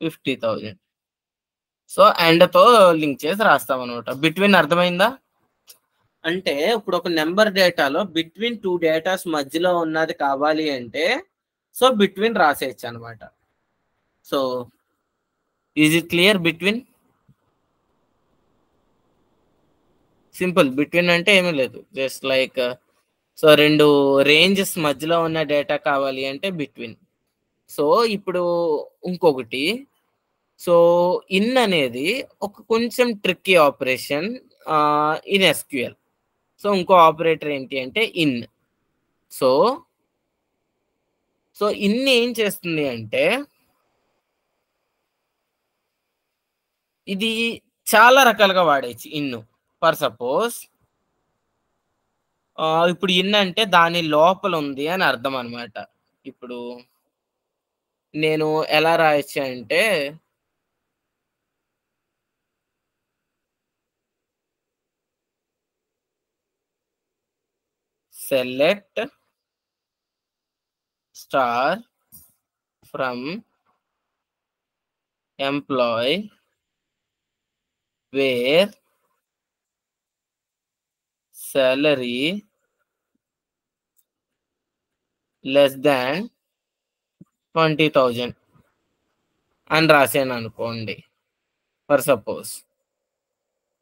50,000. So and తో లింక్ చేసి రాస్తాం అనమాట. బిట్వీన్ అర్థమైందా? అంటే ఇప్పుడు ఒక నెంబర్ డేటాలో బిట్వీన్ 2 డేటాస్ మధ్యలో ఉన్నది కావాలి అంటే సో బిట్వీన్ రాసేయచ్చు అనమాట. So is it clear? Between simple. Between అంటే ఏమీ లేదు, జస్ట్ లైక్ 2 రేంజెస్ మధ్యలో ఉన్న డేటా కావాలి అంటే బిట్వీన్. సో ఇప్పుడు ఇంకొకటి, ఇన్ అనేది ఒక కొంచెం tricky operation in SQL. So ఇంకో ఆపరేటర్ ఏంటి అంటే ఇన్. సో ఇన్ ఏం చేస్తుంది అంటే, ఇది చాలా రకాలుగా వాడేచ్చు ఇన్ను. ఫర్ సపోజ్ ఇప్పుడు ఇన్ అంటే దాని లోపల ఉంది అని అర్థం అనమాట. ఇప్పుడు నేను ఎలా రాయొచ్చు అంటే select star from employee where salary less than 20,000 అని రాసాను అనుకోండి for suppose.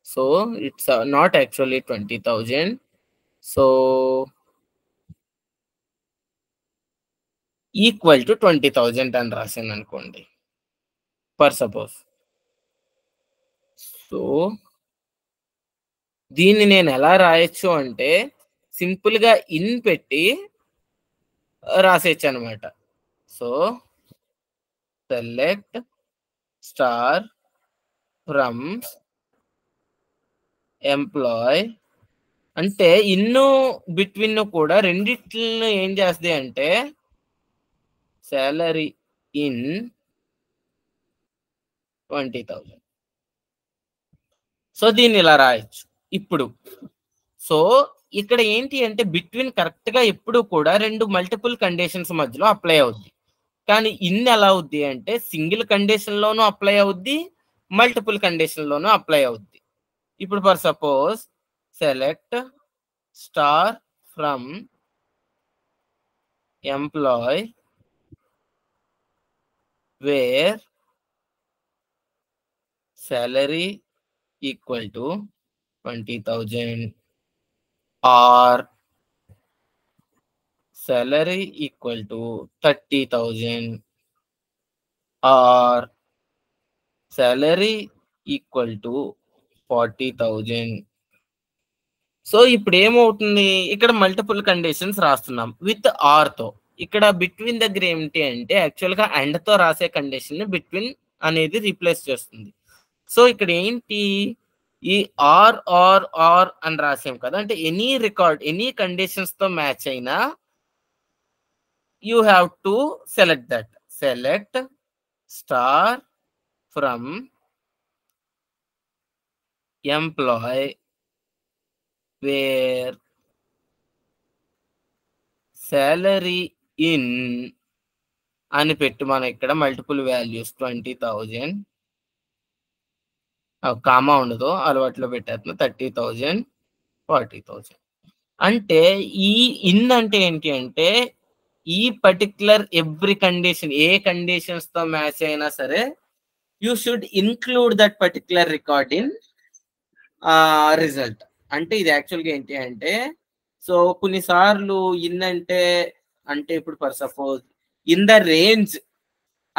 So it's not actually 20,000. So equal to 20,000 అని రాసాను అనుకోండి ఫర్ సపోజ్. సో దీన్ని నేను ఎలా రాయొచ్చు అంటే సింపుల్ గా ఇన్ పెట్టి రాసేయచ్చు అనమాట. So select star from employ అంటే ఇన్ను బిట్వీన్ కూడా రెండిట్లను ఏం చేస్తాయి అంటే సాలరీ ఇన్ 20,000. సో దీన్ని ఇలా రాయొచ్చు. ఇప్పుడు సో ఇక్కడ ఏంటి అంటే బిట్వీన్ కరెక్ట్ గా ఎప్పుడు కూడా రెండు మల్టిపుల్ కండిషన్స్ మధ్యలో అప్లై అవుద్ది. కానీ ఇన్ ఎలా అవుద్ది అంటే సింగిల్ కండిషన్ లోనూ అప్లై అవుద్ది, మల్టిపుల్ కండిషన్ లోనూ అప్లై అవుద్ది. ఇప్పుడు for suppose select star from employee where salary equal to 20,000 or salary equal to 30,000 or salary equal to 40,000. So ఇప్పుడు ఏమవుతుంది, ఇక్కడ మల్టిపుల్ కండిషన్స్ రాస్తున్నాం విత్ ఆర్ తో. ఇక్కడ బిట్వీన్ దగ్గర ఏమిటి అంటే యాక్చువల్ గా అండ్ తో రాసే కండిషన్ ని బిట్వీన్ అనేది రీప్లేస్ చేస్తుంది. సో ఇక్కడ ఏంటి, ఈ ఆర్ ఆర్ ఆర్ అని రాసాం కదా, అంటే ఎనీ రికార్డ్ ఎనీ కండిషన్స్ తో మ్యాచ్ అయినా you have to select that. Select star from employee where salary in అని పెట్టి మనం ఇక్కడ మల్టిపుల్ వాల్యూస్ 20,000 కామా ఉండదు అలవాట్లో పెట్టేస్తున్నా 30,000 40,000. అంటే ఈ ఇన్ అంటే ఏంటి అంటే ఈ పర్టికులర్ ఎవ్రీ కండిషన్ ఏ కండిషన్స్ తో మ్యాచ్ అయినా సరే you should include that particular record in result. అంటే ఇది యాక్చువల్గా ఏంటి అంటే సో కొన్నిసార్లు ఇన్ అంటే అంటే ఇప్పుడు for suppose in the range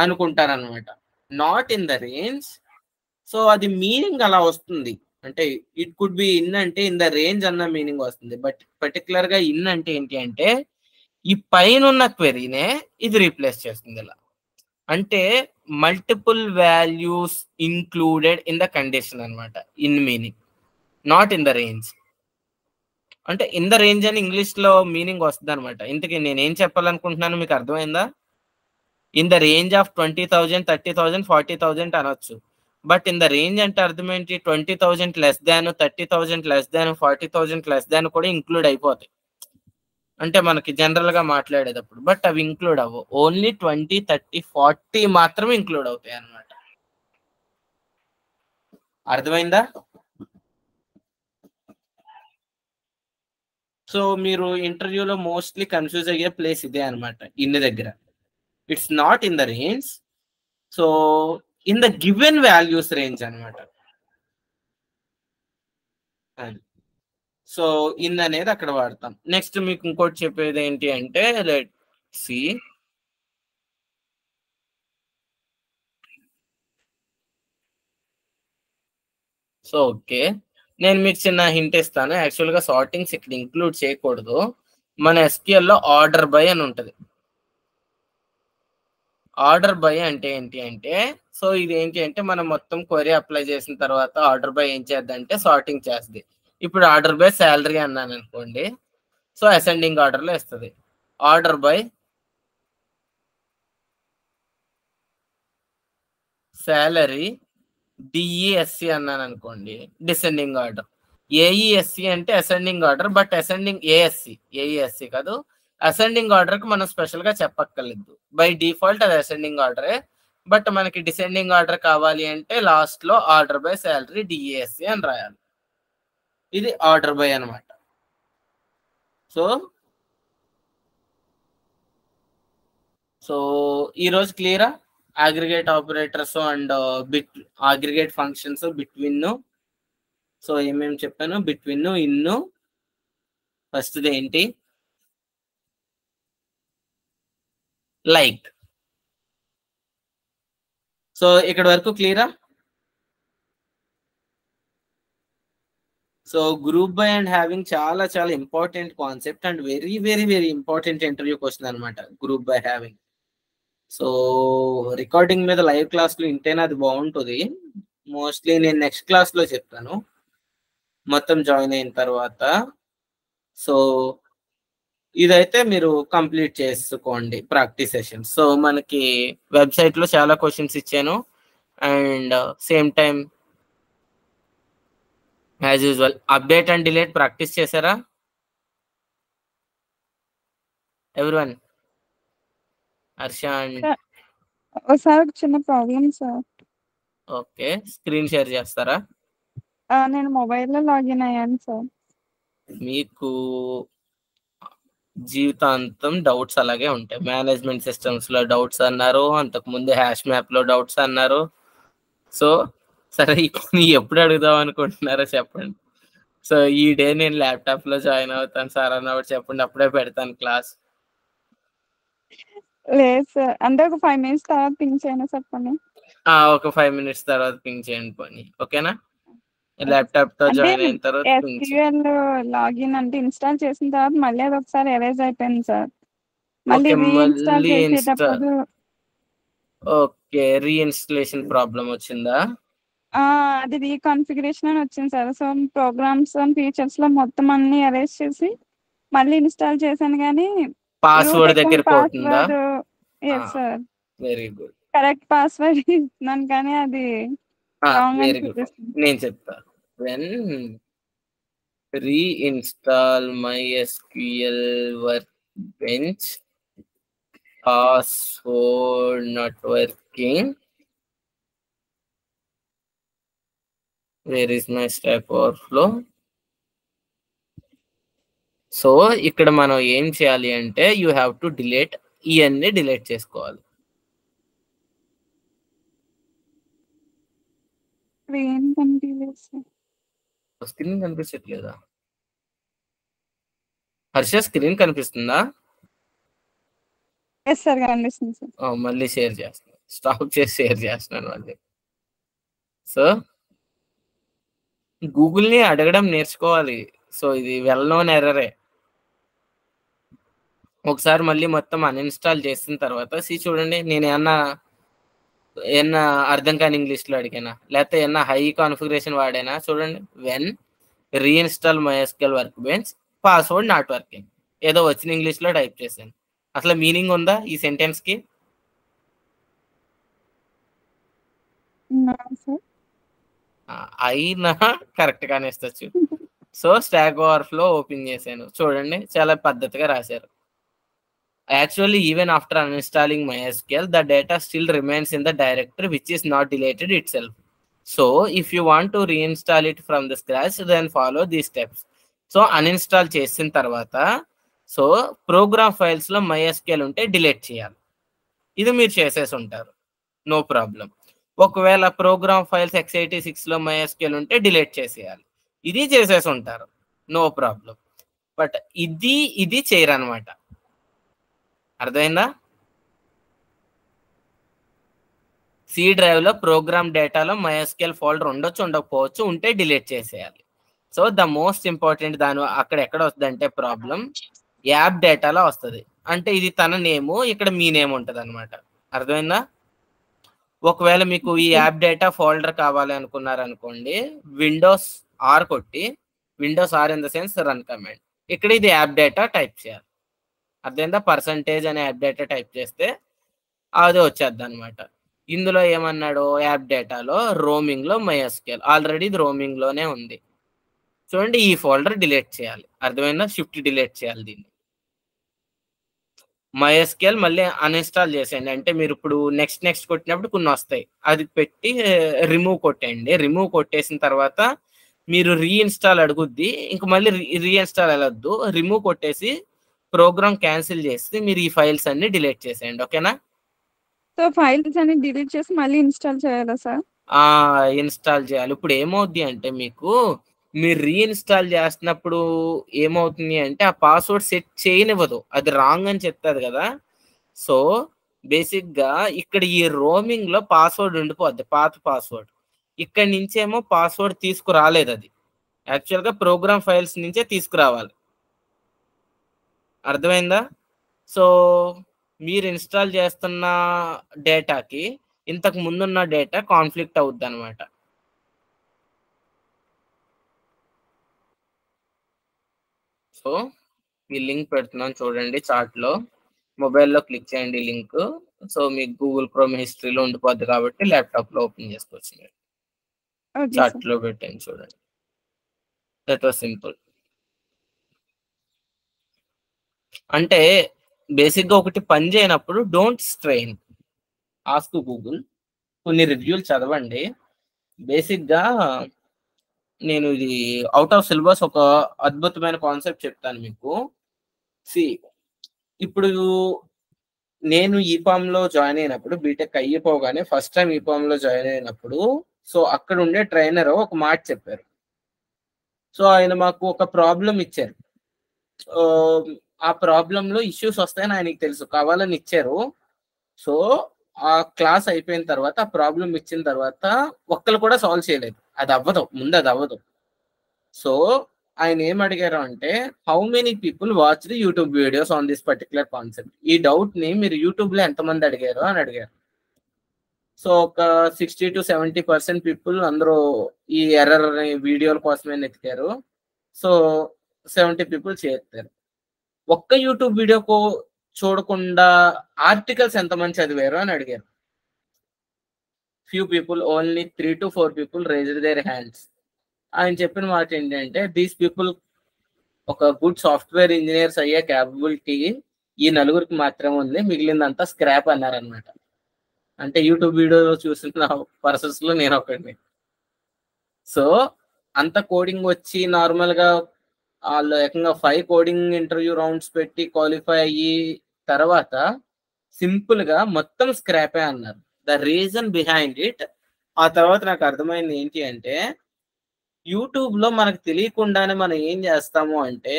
అనుకుంటారు అనమాట, not in the range. So అది మీనింగ్ అలా వస్తుంది, అంటే ఇట్ కుడ్ బి ఇన్ అంటే ఇన్ ద రేంజ్ అన్న మీనింగ్ వస్తుంది. బట్ పర్టికులర్ గా ఇన్ అంటే ఏంటి అంటే ఈ పైన ఉన్న క్వెరీనే ఇది రీప్లేస్ చేస్తుంది. ఇలా అంటే multiple values included in the condition అనమాట in meaning, not in the range. అంటే ఇన్ ద రేంజ్ అని ఇంగ్లీష్ లో మీనింగ్ వస్తుంది అనమాట. ఇంతకీ నేనేం చెప్పాలనుకుంటున్నాను మీకు అర్థమైందా? ఇన్ ద రేంజ్ ఆఫ్ 20,000 30,000 40,000 అనొచ్చు. బట్ ఇన్ ద రేంజ్ అంటే అర్థం ఏంటి, 20,000 less than 30,000 less than 40,000 less than కూడా ఇంక్లూడ్ అయిపోతాయి అంటే మనకి జనరల్ గా మాట్లాడేటప్పుడు. బట్ అవి ఇంక్లూడ్ అవ్వవు, ఓన్లీ 20 30 40 మాత్రమే ఇంక్లూడ్ అవుతాయి అనమాట. అర్థమైందా? సో మీరు ఇంటర్వ్యూలో మోస్ట్లీ కన్ఫ్యూజ్ అయ్యే ప్లేస్ ఇదే అనమాట, ఇన్ని దగ్గర. It's not in the range, so in the given values range అనమాట. సో ఇన్ అనేది అక్కడ వాడతాం. నెక్స్ట్ మీకు ఇంకోటి చెప్పేది ఏంటి అంటే లెట్ సి సో ఓకే నేను మీకు చిన్న హింట్ ఇస్తాను. యాక్చువల్గా సార్టింగ్స్ ఇక్కడ ఇంక్లూడ్ చేయకూడదు. మన SQL లో ఆర్డర్ బై అని ఉంటుంది. ఆర్డర్ బై అంటే ఏంటి అంటే సో ఇది ఏంటి అంటే మనం మొత్తం క్వరీ అప్లై చేసిన తర్వాత ఆర్డర్ బై ఏం చేద్దంటే సార్టింగ్ చేస్తుంది. ఇప్పుడు ఆర్డర్ బై శాలరీ అన్నాను అనుకోండి, సో అసెండింగ్ ఆర్డర్లో ఇస్తుంది. ఆర్డర్ బై శాలరీ డిఈఎస్సి అన్నాను అనుకోండి, డిసెండింగ్ ఆర్డర్. ఏఈఎస్సి అంటే ascending order, but ascending AESC కాదు. అసెండింగ్ ఆర్డర్ కి మనం స్పెషల్ గా చెప్పక్కర్లేదు, బై డిఫాల్ట్ అది అసెండింగ్ ఆర్డరే. బట్ మనకి డిసెండింగ్ ఆర్డర్ కావాలి అంటే లాస్ట్ లో ఆర్డర్ బై శాలరీ డిఈఎస్సి అని రాయాలి. ఇది ఆర్డర్ బై అనమాట. సో ఈరోజు క్లియరా? Aggregate operators and aggregate functions between. So ఏమేమి చెప్పాను, బిట్వీన్, ఇన్, ఫస్ట్ ఏంటి లైక్. సో ఇక్కడ వరకు క్లియరా? So group by and having చాలా చాలా important concept and very very very important interview question అనమాట group by having. So recording మీద లైవ్ క్లాస్లో వింటేనే అది బాగుంటుంది. మోస్ట్లీ నేను నెక్స్ట్ క్లాస్లో చెప్తాను మొత్తం జాయిన్ అయిన తర్వాత. సో ఇదైతే మీరు కంప్లీట్ చేసుకోండి ప్రాక్టీస్ సెషన్. సో మనకి వెబ్సైట్లో చాలా క్వశ్చన్స్ ఇచ్చాను and same time as usual update and delete practice చేశారా ఎవ్రీవన్? హర్ష అండ్ ఒకసారి ఒక చిన్న problem sir. Okay, screen share చేస్తారా? నేను మొబైల్లో లాగిన్ అయ్యాను సార్. మీకు జీవితాంతం డౌట్స్ అలాగే ఉంటాయి. మేనేజ్మెంట్ సిస్టమ్స్ లో డౌట్స్ అన్నారు, అంతకు ముందు హ్యాష్ మ్యాప్ లో డౌట్స్ అన్నారు. సో సరే ఇప్పుడు ఎప్పుడు అడుగుదాం అనుకుంటున్నారో చెప్పండి. సో ఈ డే నేను ల్యాప్టాప్ లో జాయిన్ అవుతాను సార్ అన్నప్పుడు చెప్పండి, అప్పుడే పెడతాను క్లాస్. లేదు సార్, అంటే ఒక 5 minutes తర్వాత పింక్ చేయనా చెప్పండి. ఒక 5 minutes తర్వాత పింక్ చేయండి పని, ఓకేనా? ల్యాప్టాప్ తో అంటే జాయిన్ అయిన తర్వాత పింక్ చేయండి. SQL లాగిన్ అంటే ఇన్స్టాల్ చేసిన తర్వాత మళ్ళీ అది ఒకసారి ఎరేజ్ అయిపోయింది సార్. మళ్ళీ ఓకే, రీఇన్స్టాల్ మళ్ళీ చేసేటప్పుడు ఓకే, రీఇన్స్టలేషన్ ప్రాబ్లం వచ్చిందా? అది రీకాన్ఫిగరేషన్ అని వచ్చింది sir. So programs and features లో మొత్తం అన్ని ఎరేజ్ చేసి మళ్ళీ ఇన్స్టాల్ చేశాను, కానీ రూట్ పాస్వర్డ్ దగ్గర అకౌంట్ పోతుందా? Password yes sir, very good, correct password ఇస్తున్నాను కానీ అది రాంగ్ అని వెరీ గుడ్. చూపిస్తుంది. నేను చెప్తా. When reinstall MySQL workbench, password not working, where is my stock overflow. So ఇక్కడ మనం ఏం చేయాలి అంటే యూ హ్యావ్ టు డిలీట్, ఇవన్నీ డిలీట్ చేసుకోవాలి. ఏం కనిపించలేదు సార్. స్క్రీన్ కనిపించట్లేదా హర్ష? స్క్రీన్ కనిపిస్తుందా? ఎస్ సార్, కనిపిస్తుంది సార్. మళ్ళీ షేర్ చేస్తున్నాను, స్టాప్ చేసి షేర్ చేస్తున్నాను మళ్ళీ. సో గూగుల్ని అడగడం నేర్చుకోవాలి. సో ఇది వెల్ నోన్ ఎర్రరే. ఒకసారి మళ్ళీ మొత్తం అన్ఇన్స్టాల్ చేసిన తర్వాత చూడండి, నేను ఏమన్నా అర్థం కాని ఇంగ్లీష్లో అడిగానా, లేకపోతే ఏమన్నా హై కాన్ఫిగరేషన్ వాడానా? చూడండి, when reinstall MySQL workbench, password not working, ఏదో వచ్చిన ఇంగ్లీష్లో టైప్ చేశాను. అసలు మీనింగ్ ఉందా ఈ సెంటెన్స్కి? అయినా కరెక్ట్ గానే ఇస్తచ్చు. సో స్టాక్ ఓవర్ఫ్లో ఓపెన్ చేశాను, చూడండి చాలా పద్ధతిగా రాశారు. Actually, even after uninstalling MySQL, the data still remains in the directory which is not deleted itself. So if you want to reinstall it from the scratch, then follow these steps. So uninstall చేసిన తర్వాత so programme files లో MySQL ఉంటే delete చేయాలి. ఇది మీరు చేసేసి ఉంటారు, no problem. ఒకవేళ ప్రోగ్రామ్ ఫైల్స్ x86 లో MySQL ఉంటే డిలీట్ చేసేయాలి, ఇది చేసేసి ఉంటారు, నో ప్రాబ్లం. బట్ ఇది చేయరు అనమాట. అర్థమైందా? సి డ్రైవ్ లో ప్రోగ్రామ్ డేటాలో MySQL ఫోల్డర్ ఉండొచ్చు, ఉండకపోవచ్చు, ఉంటే డిలీట్ చేసేయాలి. సో ద మోస్ట్ ఇంపార్టెంట్ దాని అక్కడ ఎక్కడ వస్తుంది అంటే ప్రాబ్లం యాప్ డేటాలో వస్తుంది. అంటే ఇది తన నేము, ఇక్కడ మీ నేమ్ ఉంటుంది అనమాట. అర్థమైందా? ఒకవేళ మీకు ఈ యాప్ డేటా ఫోల్డర్ కావాలి అనుకున్నారనుకోండి, విండోస్ ఆర్ కొట్టి, Windows R in the sense run command, ఇక్కడ ఇది యాప్ డేటా టైప్ చేయాలి. అర్థమైందా? % అనే యాప్ డేటా టైప్ చేస్తే అది వచ్చేద్ది అనమాట. ఇందులో ఏమన్నాడు, యాప్ డేటాలో రోమింగ్ లో MySQL, ఆల్రెడీ ఇది రోమింగ్ లోనే ఉంది. చూడండి, ఈ ఫోల్డర్ డిలీట్ చేయాలి. అర్థమైందా? షిఫ్ట్ డిలీట్ చేయాలి దీన్ని. MySQL మళ్ళీ అన్ఇన్స్టాల్ చేసేయండి. అంటే మీరు ఇప్పుడు నెక్స్ట్ కొట్టినప్పుడు కొన్ని వస్తాయి, అది పెట్టి రిమూవ్ కొట్టేయండి. రిమూవ్ కొట్టేసిన తర్వాత మీరు రీఇన్స్టాల్ అడుగుద్ది, ఇంక మళ్ళీ రీఇన్స్టాల్ వెళ్ళొద్దు, రిమూవ్ కొట్టేసి ప్రోగ్రామ్ క్యాన్సిల్ చేసి మీరు ఈ ఫైల్స్ అన్ని డిలీట్ చేసేయండి, ఓకేనా? సో ఫైల్స్ అన్ని డిలీట్ చేసి మళ్ళీ ఇన్స్టాల్ చేయాలా సార్? ఇన్స్టాల్ చేయాలి. ఇప్పుడు ఏమవుద్ది అంటే మీకు మీరు రీఇన్స్టాల్ చేస్తున్నప్పుడు ఏమవుతుంది అంటే ఆ పాస్వర్డ్ సెట్ చేయనివ్వదు, అది రాంగ్ అని చెప్తుంది కదా. సో బేసిక్గా ఇక్కడ ఈ రోమింగ్ లో పాస్వర్డ్ ఉండిపోద్ది, పాత పాస్వర్డ్. ఇక్కడ నుంచేమో పాస్వర్డ్ తీసుకురాలేదు, అది యాక్చువల్గా ప్రోగ్రామ్ ఫైల్స్ నుంచే తీసుకురావాలి. అర్థమైందా? సో మీరు ఇన్స్టాల్ చేస్తున్న డేటాకి ఇంతకు ముందున్న డేటా కాన్ఫ్లిక్ట్ అవుద్ది అనమాట. సో ఈ లింక్ పెడుతున్నాను చూడండి చార్ట్లో, మొబైల్లో క్లిక్ చేయండి లింక్. సో మీకు గూగుల్ క్రోమ్ హిస్టరీలో ఉండిపోద్ది కాబట్టి ల్యాప్టాప్లో ఓపెన్ చేసుకోవచ్చు. మీరు చార్ట్లో పెట్టండి చూడండి. That was simple. అంటే బేసిక్గా ఒకటి పని చేయనప్పుడు డోంట్ స్ట్రెయిన్, ఆస్క్ గూగుల్, కొన్ని రివ్యూలు చదవండి. బేసిక్గా నేను ఇది అవుట్ ఆఫ్ సిలబస్ ఒక అద్భుతమైన కాన్సెప్ట్ చెప్తాను మీకు. సి ఇప్పుడు నేను ఈపామ్ లో జాయిన్ అయినప్పుడు, బీటెక్ అయిపోగానే ఫస్ట్ టైం ఈపామ్ లో జాయిన్ అయినప్పుడు, సో అక్కడ ఉండే ట్రైనర్ ఒక మాట చెప్పారు. సో ఆయన మాకు ఒక ప్రాబ్లం ఇచ్చారు. ఆ ప్రాబ్లంలో ఇష్యూస్ వస్తాయని ఆయనకి తెలుసు, కావాలని ఇచ్చారు. సో ఆ క్లాస్ అయిపోయిన తర్వాత ఆ ప్రాబ్లం ఇచ్చిన తర్వాత ఒక్కరు కూడా సాల్వ్ చేయలేదు. అది అవ్వదు, ముందు అది అవ్వదు. సో ఆయన ఏం అడిగారు అంటే, how many people watch the YouTube videos on this particular concept. ఈ డౌట్ ని మీరు యూట్యూబ్ లో ఎంతమంది అడిగారు అని అడిగారు. సో ఒక 60 to 70% పీపుల్ అందరూ ఈ ఎర్రర్ వీడియోల కోసమే వెతికారు. సో 70 పీపుల్ చేస్తారు. ఒక్క యూట్యూబ్ వీడియోకు చూడకుండా ఆర్టికల్స్ ఎంతమంది చదివారు అని అడిగారు. Few people, only 3 to 4 people raised their hands. ఆయన చెప్పిన మాట ఏంటంటే, దీస్ పీపుల్ ఒక గుడ్ సాఫ్ట్వేర్ ఇంజనీర్స్ అయ్యే క్యాపబిలిటీ ఈ నలుగురికి మాత్రమే ఉంది, మిగిలిందంతా స్క్రాప్ అన్నారనమాట. అంటే యూట్యూబ్ వీడియోలో చూసిన పర్సన్స్ లో నేను ఒకడిని. సో అంత కోడింగ్ వచ్చి నార్మల్ గా వాళ్ళు ఏకంగా 5 కోడింగ్ ఇంటర్వ్యూ రౌండ్స్ పెట్టి క్వాలిఫై అయ్యి తర్వాత సింపుల్ గా మొత్తం స్క్రాపే అన్నారు. ద రీజన్ బిహైండ్ ఇట్, ఆ తర్వాత నాకు అర్థమైంది ఏంటి అంటే, యూట్యూబ్ లో మనకు తెలియకుండానే మనం ఏం చేస్తాము అంటే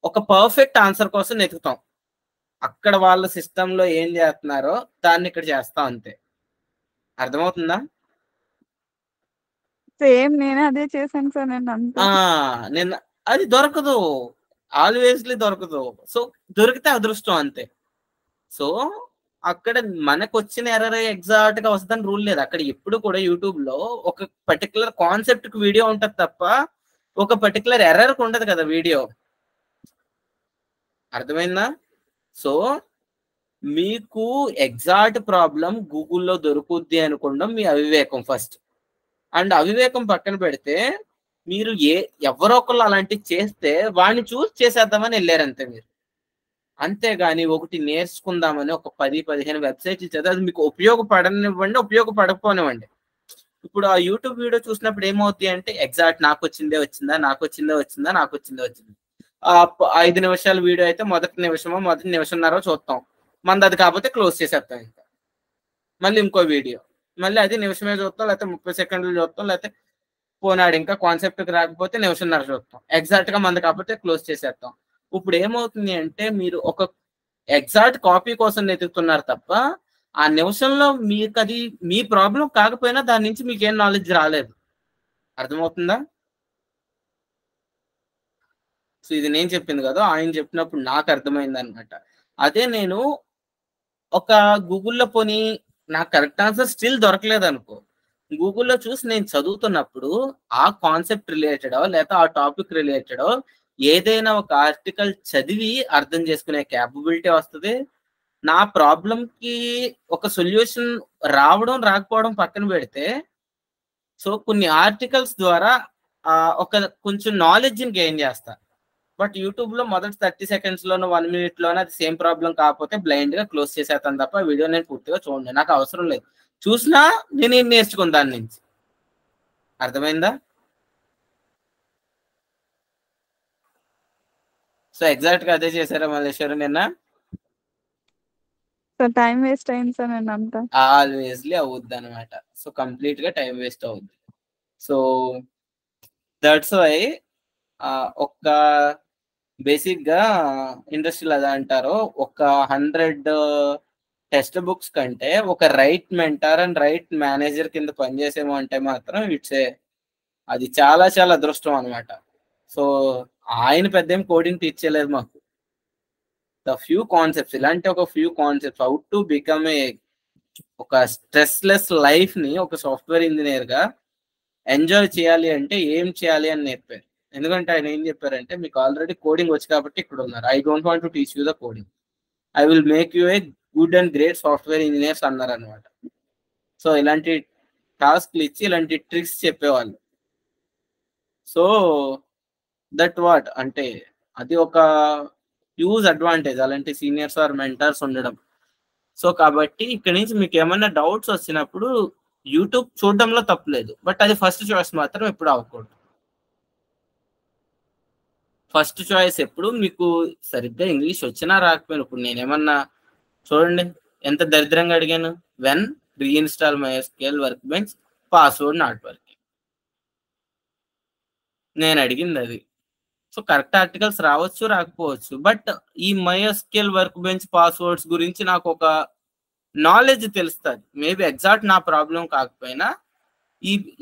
ఒక పర్ఫెక్ట్ ఆన్సర్ కోసం వెతుకుతాం. అక్కడ వాళ్ళ సిస్టమ్ లో ఏం చేస్తున్నారో దాన్ని ఇక్కడ చేస్తాం, అంతే. అర్థమవుతుందా? సేమ్ నేను అదే చేశాను సార్. నేను అంతా నేను అది దొరకదు, ఆల్వేస్లీ దొరకదు. సో దొరికితే అదృష్టం, అంతే. సో అక్కడ మనకు వచ్చిన ఎర్రర్ ఎగ్జాక్ట్ గా వస్తుందని రూల్ లేదు. అక్కడ ఎప్పుడు కూడా యూట్యూబ్ లో ఒక పర్టికులర్ కాన్సెప్ట్ కి వీడియో ఉంటది తప్ప ఒక పర్టికులర్ ఎర్రర్ కి ఉండదు కదా వీడియో. అర్థమైందా? సో మీకు ఎగ్జాక్ట్ ప్రాబ్లం గూగుల్లో దొరుకుద్ది అనుకోవడం మీ అవివేకం ఫస్ట్. అండ్ అవివేకం పక్కన పెడితే, మీరు ఎవరో ఒకళ్ళు అలాంటివి చేస్తే వాడిని చూసి చేసేద్దామని వెళ్ళారంతే మీరు. అంతేగాని ఒకటి నేర్చుకుందామని ఒక 10-15 వెబ్సైట్లు చదివి అది మీకు ఉపయోగపడనివ్వండి, ఉపయోగపడకపోనివ్వండి. ఇప్పుడు ఆ యూట్యూబ్ వీడియో చూసినప్పుడు ఏమవుతుంది అంటే, ఎగ్జాక్ట్ నాకు వచ్చిందే వచ్చిందా, నాకు వచ్చిందే వచ్చిందా, నాకు వచ్చిందే వచ్చింది. 5 నిమిషాల వీడియో అయితే మొదటి నిమిషంన్నర చూస్తాం, మనది అది కాకపోతే క్లోజ్ చేసేస్తాం. ఇంకా మళ్ళీ ఇంకో వీడియో, మళ్ళీ అది నిమిషమే చూస్తాం, లేకపోతే 30 సెకండ్లు చూస్తాం, లేకపోతే పోనాడు ఇంకా కాన్సెప్ట్కి రాకపోతే నిమిషంన్నర చూస్తాం. ఎగ్జాక్ట్ గా మనది కాకపోతే క్లోజ్ చేసేస్తాం. ఇప్పుడు ఏమవుతుంది అంటే, మీరు ఒక ఎగ్జాక్ట్ కాపీ కోసం వెతుకుతున్నారు తప్ప ఆ నిమిషంలో మీకు అది మీ ప్రాబ్లం కాకపోయినా దాని నుంచి మీకు ఏం నాలెడ్జ్ రాలేదు. అర్థమవుతుందా? సో ఇది నేను చెప్పింది కదా, ఆయన చెప్పినప్పుడు నాకు అర్థమైంది అనమాట. అదే నేను ఒక గూగుల్లో పోనీ నాకు కరెక్ట్ ఆన్సర్ స్టిల్ దొరకలేదు అనుకో, గూగుల్లో చూసి నేను చదువుతున్నప్పుడు ఆ కాన్సెప్ట్ రిలేటెడో లేకపోతే ఆ టాపిక్ రిలేటెడో ఏదైనా ఒక ఆర్టికల్ చదివి అర్థం చేసుకునే క్యాపబిలిటీ వస్తుంది. నా ప్రాబ్లంకి ఒక సొల్యూషన్ రావడం రాకపోవడం పక్కన పెడితే, సో కొన్ని ఆర్టికల్స్ ద్వారా ఒక కొంచెం నాలెడ్జ్ని గెయిన్ చేస్తా. బట్ యూట్యూబ్ లో మొదటి 30 seconds లోనో 1 minute లోనో అది సేమ్ ప్రాబ్లం కాకపోతే బ్లైండ్ గా క్లోజ్ చేసేస్తాను తప్ప వీడియో నేను పూర్తిగా చూడండి, నాకు అవసరం లేదు. చూసినా నేనేం నేర్చుకుని దాని నుంచి. అర్థమైందా? సో ఎగ్జాక్ట్ గా అదే చేశారా మల్లేశ్వరు నిన్న? సార్ టైం వేస్ట్ అయింది సార్. నేను అంతా ఆల్వేస్లీ అవుద్ది అనమాట. సో కంప్లీట్ గా టైం వేస్ట్ అవుద్ది. సో దట్స్ వై ఒక్క బేసిక్ గా ఇండస్ట్రీలో అదే అంటారు, ఒక 100 టెక్స్ట్ బుక్స్ కంటే ఒక right mentor and right manager కింద పనిచేసేమో అంటే మాత్రం అది చాలా చాలా అదృష్టం అనమాట. సో ఆయన పెద్ద ఏం కోడింగ్ టీచ్ చేయలేదు మాకు. ద ఫ్యూ కాన్సెప్ట్స్, ఇలాంటి ఒక few concepts how to become ఒక స్ట్రెస్లెస్ లైఫ్ ని ఒక సాఫ్ట్వేర్ ఇంజనీర్ గా ఎంజాయ్ చేయాలి అంటే ఏం చేయాలి అని నేర్పారు. ఎందుకంటే ఆయన ఏం చెప్పారంటే, మీకు ఆల్రెడీ కోడింగ్ వచ్చి కాబట్టి ఇక్కడ ఉన్నారు, I don't want to teach you the coding, I will make you a good and great software engineers అన్నారు అనమాట. సో ఇలాంటి టాస్క్లు ఇచ్చి ఇలాంటి ట్రిక్స్ చెప్పేవాళ్ళు. సో దట్ వాట్ అంటే అది ఒక హ్యూజ్ అడ్వాంటేజ్ అలాంటి సీనియర్స్ ఆర్ మెంటర్స్ ఉండడం. సో కాబట్టి ఇక్కడ నుంచి మీకు ఏమైనా డౌట్స్ వచ్చినప్పుడు యూట్యూబ్ చూడడంలో తప్పులేదు, బట్ అది ఫస్ట్ చాయిస్ మాత్రం ఎప్పుడు అవ్వకూడదు. ఫస్ట్ చాయిస్ ఎప్పుడు మీకు సరిగ్గా ఇంగ్లీష్ వచ్చినా రాకపోయినా, ఇప్పుడు నేనేమన్నా చూడండి ఎంత దరిద్రంగా అడిగాను, when reinstall MySQL work bench password not working, నేను అడిగింది అది. సో కరెక్ట్ ఆర్టికల్స్ రావచ్చు రాకపోవచ్చు, బట్ ఈ MySQL వర్క్ బెంచ్ పాస్వర్డ్స్ గురించి నాకు ఒక నాలెడ్జ్ తెలుస్తుంది. మేబీ ఎగ్జాక్ట్ నా ప్రాబ్లం కాకపోయినా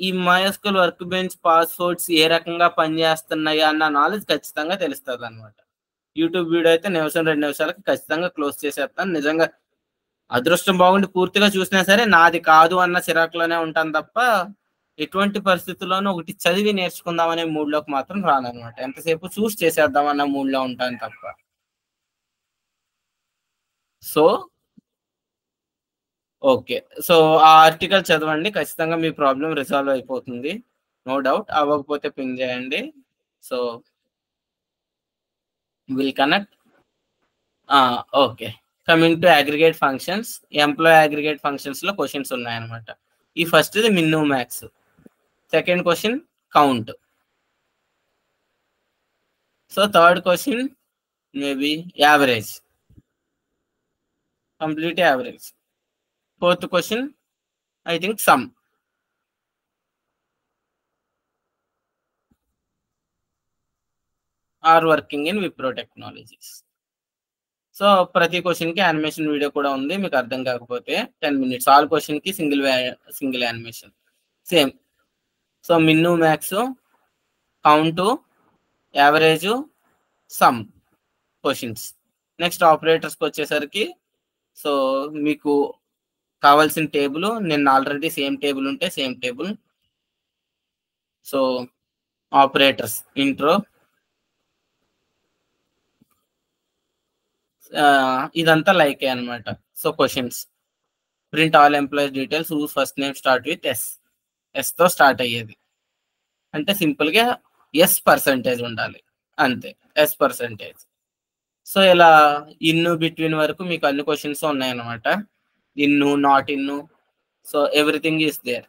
ఈ MySQL వర్క్ బెంచ్ పాస్వర్డ్స్ ఏ రకంగా పనిచేస్తున్నాయి అన్న నాలెడ్జ్ ఖచ్చితంగా తెలుస్తుంది అనమాట. యూట్యూబ్ వీడియో అయితే నిమిషం 2 నిమిషాలకి ఖచ్చితంగా క్లోజ్ చేసేస్తాను. నిజంగా అదృష్టం బాగుండి పూర్తిగా చూసినా సరే నాది కాదు అన్న చిరాకులోనే ఉంటాను తప్ప ఎటువంటి పరిస్థితుల్లోనూ ఒకటి చదివి నేర్చుకుందామనే మూడ్లోకి మాత్రం రానమాట. ఎంతసేపు చూసి చేసేద్దాం అన్న మూడ్లో ఉంటాను తప్ప. సో ఓకే, సో ఆ ఆర్టికల్ చదవండి, ఖచ్చితంగా మీ ప్రాబ్లం రిజాల్వ్ అయిపోతుంది, నో డౌట్. అవ్వకపోతే పింగ్ చేయండి. So will connect. Okay, coming to aggregate functions, employ aggregate functions లో క్వశ్చన్స్ ఉన్నాయన్నమాట. ఈ ఫస్ట్ ఇది min max, second question count, so third question maybe average, complete average. Fourth question I think sum. Are working in Wipro technologies. So ప్రతి question కి animation video కూడా ఉంది, మీకు అర్థం కాకపోతే 10 minutes. ఆల్ క్వశ్చన్ కి single animation same. So min max, count, average, sum questions. Next ఆపరేటర్స్కి వచ్చేసరికి సో మీకు కావాల్సిన టేబుల్, నేను ఆల్రెడీ సేమ్ టేబుల్ ఉంటే same table. So operators intro, ఇదంతా లైక్ అనమాట. So questions print all employees details, whose first name start with ఎస్తో start అయ్యేది, అంటే సింపుల్గా S% ఉండాలి అంతే, S%. సో ఇలా ఇన్ను బిట్వీన్ వరకు మీకు అన్ని క్వశ్చన్స్ ఉన్నాయన్నమాట. In, not in, so everything is there.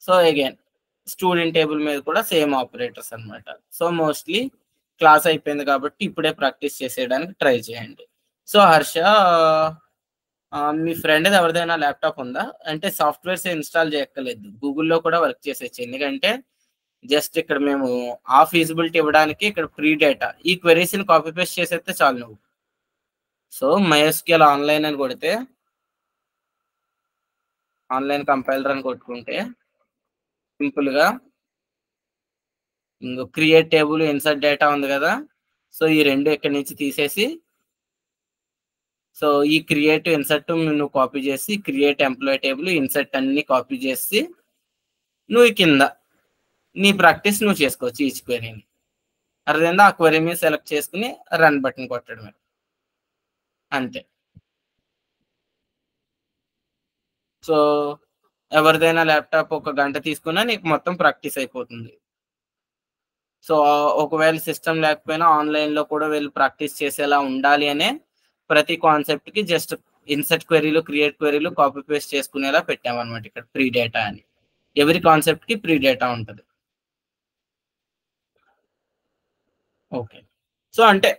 So again student table మీద కూడా సేమ్ ఆపరేటర్స్ అనమాట. సో మోస్ట్లీ క్లాస్ అయిపోయింది కాబట్టి ఇప్పుడే ప్రాక్టీస్ చేసేయడానికి ట్రై చేయండి. సో హర్ష, మీ ఫ్రెండ్ ఎవరిదైనా ల్యాప్టాప్ ఉందా అంటే సాఫ్ట్వేర్స్ ఇన్స్టాల్ చేయక్కర్లేదు, గూగుల్లో కూడా వర్క్ చేసేచ్చు. ఎందుకంటే జస్ట్ ఇక్కడ మేము ఆ ఫీజిబిలిటీ ఇవ్వడానికి ఇక్కడ ప్రీ డేటా ఈ క్వెరీస్ని కాపీ పేస్ట్ చేసేస్తే చాలు నువ్వు. సో MySQL ఆన్లైన్ అని కొడితే, ఆన్లైన్ కంపైలర్ అని కొట్టుకుంటే సింపుల్గా ఇంకో క్రియేట్ టేబుల్, ఇన్సర్ట్ డేటా ఉంది కదా, సో ఈ రెండు ఇక్కడి నుంచి తీసేసి, సో ఈ క్రియేట్ ఇన్సర్ట్ నువ్వు కాపీ చేసి, క్రియేట్ ఎంప్లాయ్ టేబుల్, ఇన్సర్ట్ అన్ని కాపీ చేసి నువ్వు కింద నీ ప్రాక్టీస్ నువ్వు చేసుకోవచ్చు ఈచ్ క్వెరీని. అర్థమైందా? ఆ క్వెరీ మీద సెలెక్ట్ చేసుకుని రన్ బటన్ కొట్టడమే, అంతే. సో ఎవరిదైనా ల్యాప్టాప్ 1 గంట తీసుకున్నా నీకు మొత్తం ప్రాక్టీస్ అయిపోతుంది. సో ఒకవేళ సిస్టమ్ లేకపోయినా ఆన్లైన్లో కూడా వీళ్ళు ప్రాక్టీస్ చేసేలా ఉండాలి అనే ప్రతి కాన్సెప్ట్కి జస్ట్ ఇన్సర్ట్ క్వెరీలు, క్రియేట్ క్వెరీలు కాపీ పేస్ట్ చేసుకునేలా పెట్టామన్నమాట ఇక్కడ ప్రీ డేటా అని. ఎవరి కాన్సెప్ట్కి ప్రీ డేటా ఉంటుంది. ఓకే, సో అంటే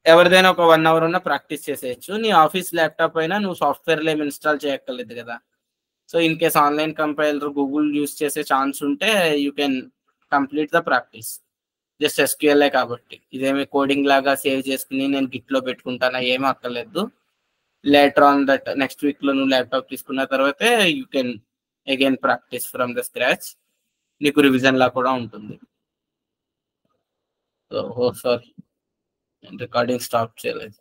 ఎవరిదైనా ఒక 1 hour ఉన్న ప్రాక్టీస్ చేసేయచ్చు. నీ ఆఫీస్ ల్యాప్టాప్ అయినా నువ్వు సాఫ్ట్వేర్లో ఏమి ఇన్స్టాల్ చేయక్కర్లేదు కదా. So in case online compiler Google use చేసే ఛాన్స్ ఉంటే you can complete the practice. Just SQL కాబట్టి ఇదేమి కోడింగ్ లాగా సేవ్ చేసుకుని నేను గిట్లో పెట్టుకుంటానా ఏమీ అక్కర్లేదు. లేటర్ ఆన్ దట్ నెక్స్ట్ వీక్లో నువ్వు ల్యాప్టాప్ తీసుకున్న తర్వాతే you can again practice from the scratch. నీకు రివిజన్ లా కూడా ఉంటుంది. సో సారీ, రికార్డింగ్ స్టాప్ చేయలేదు.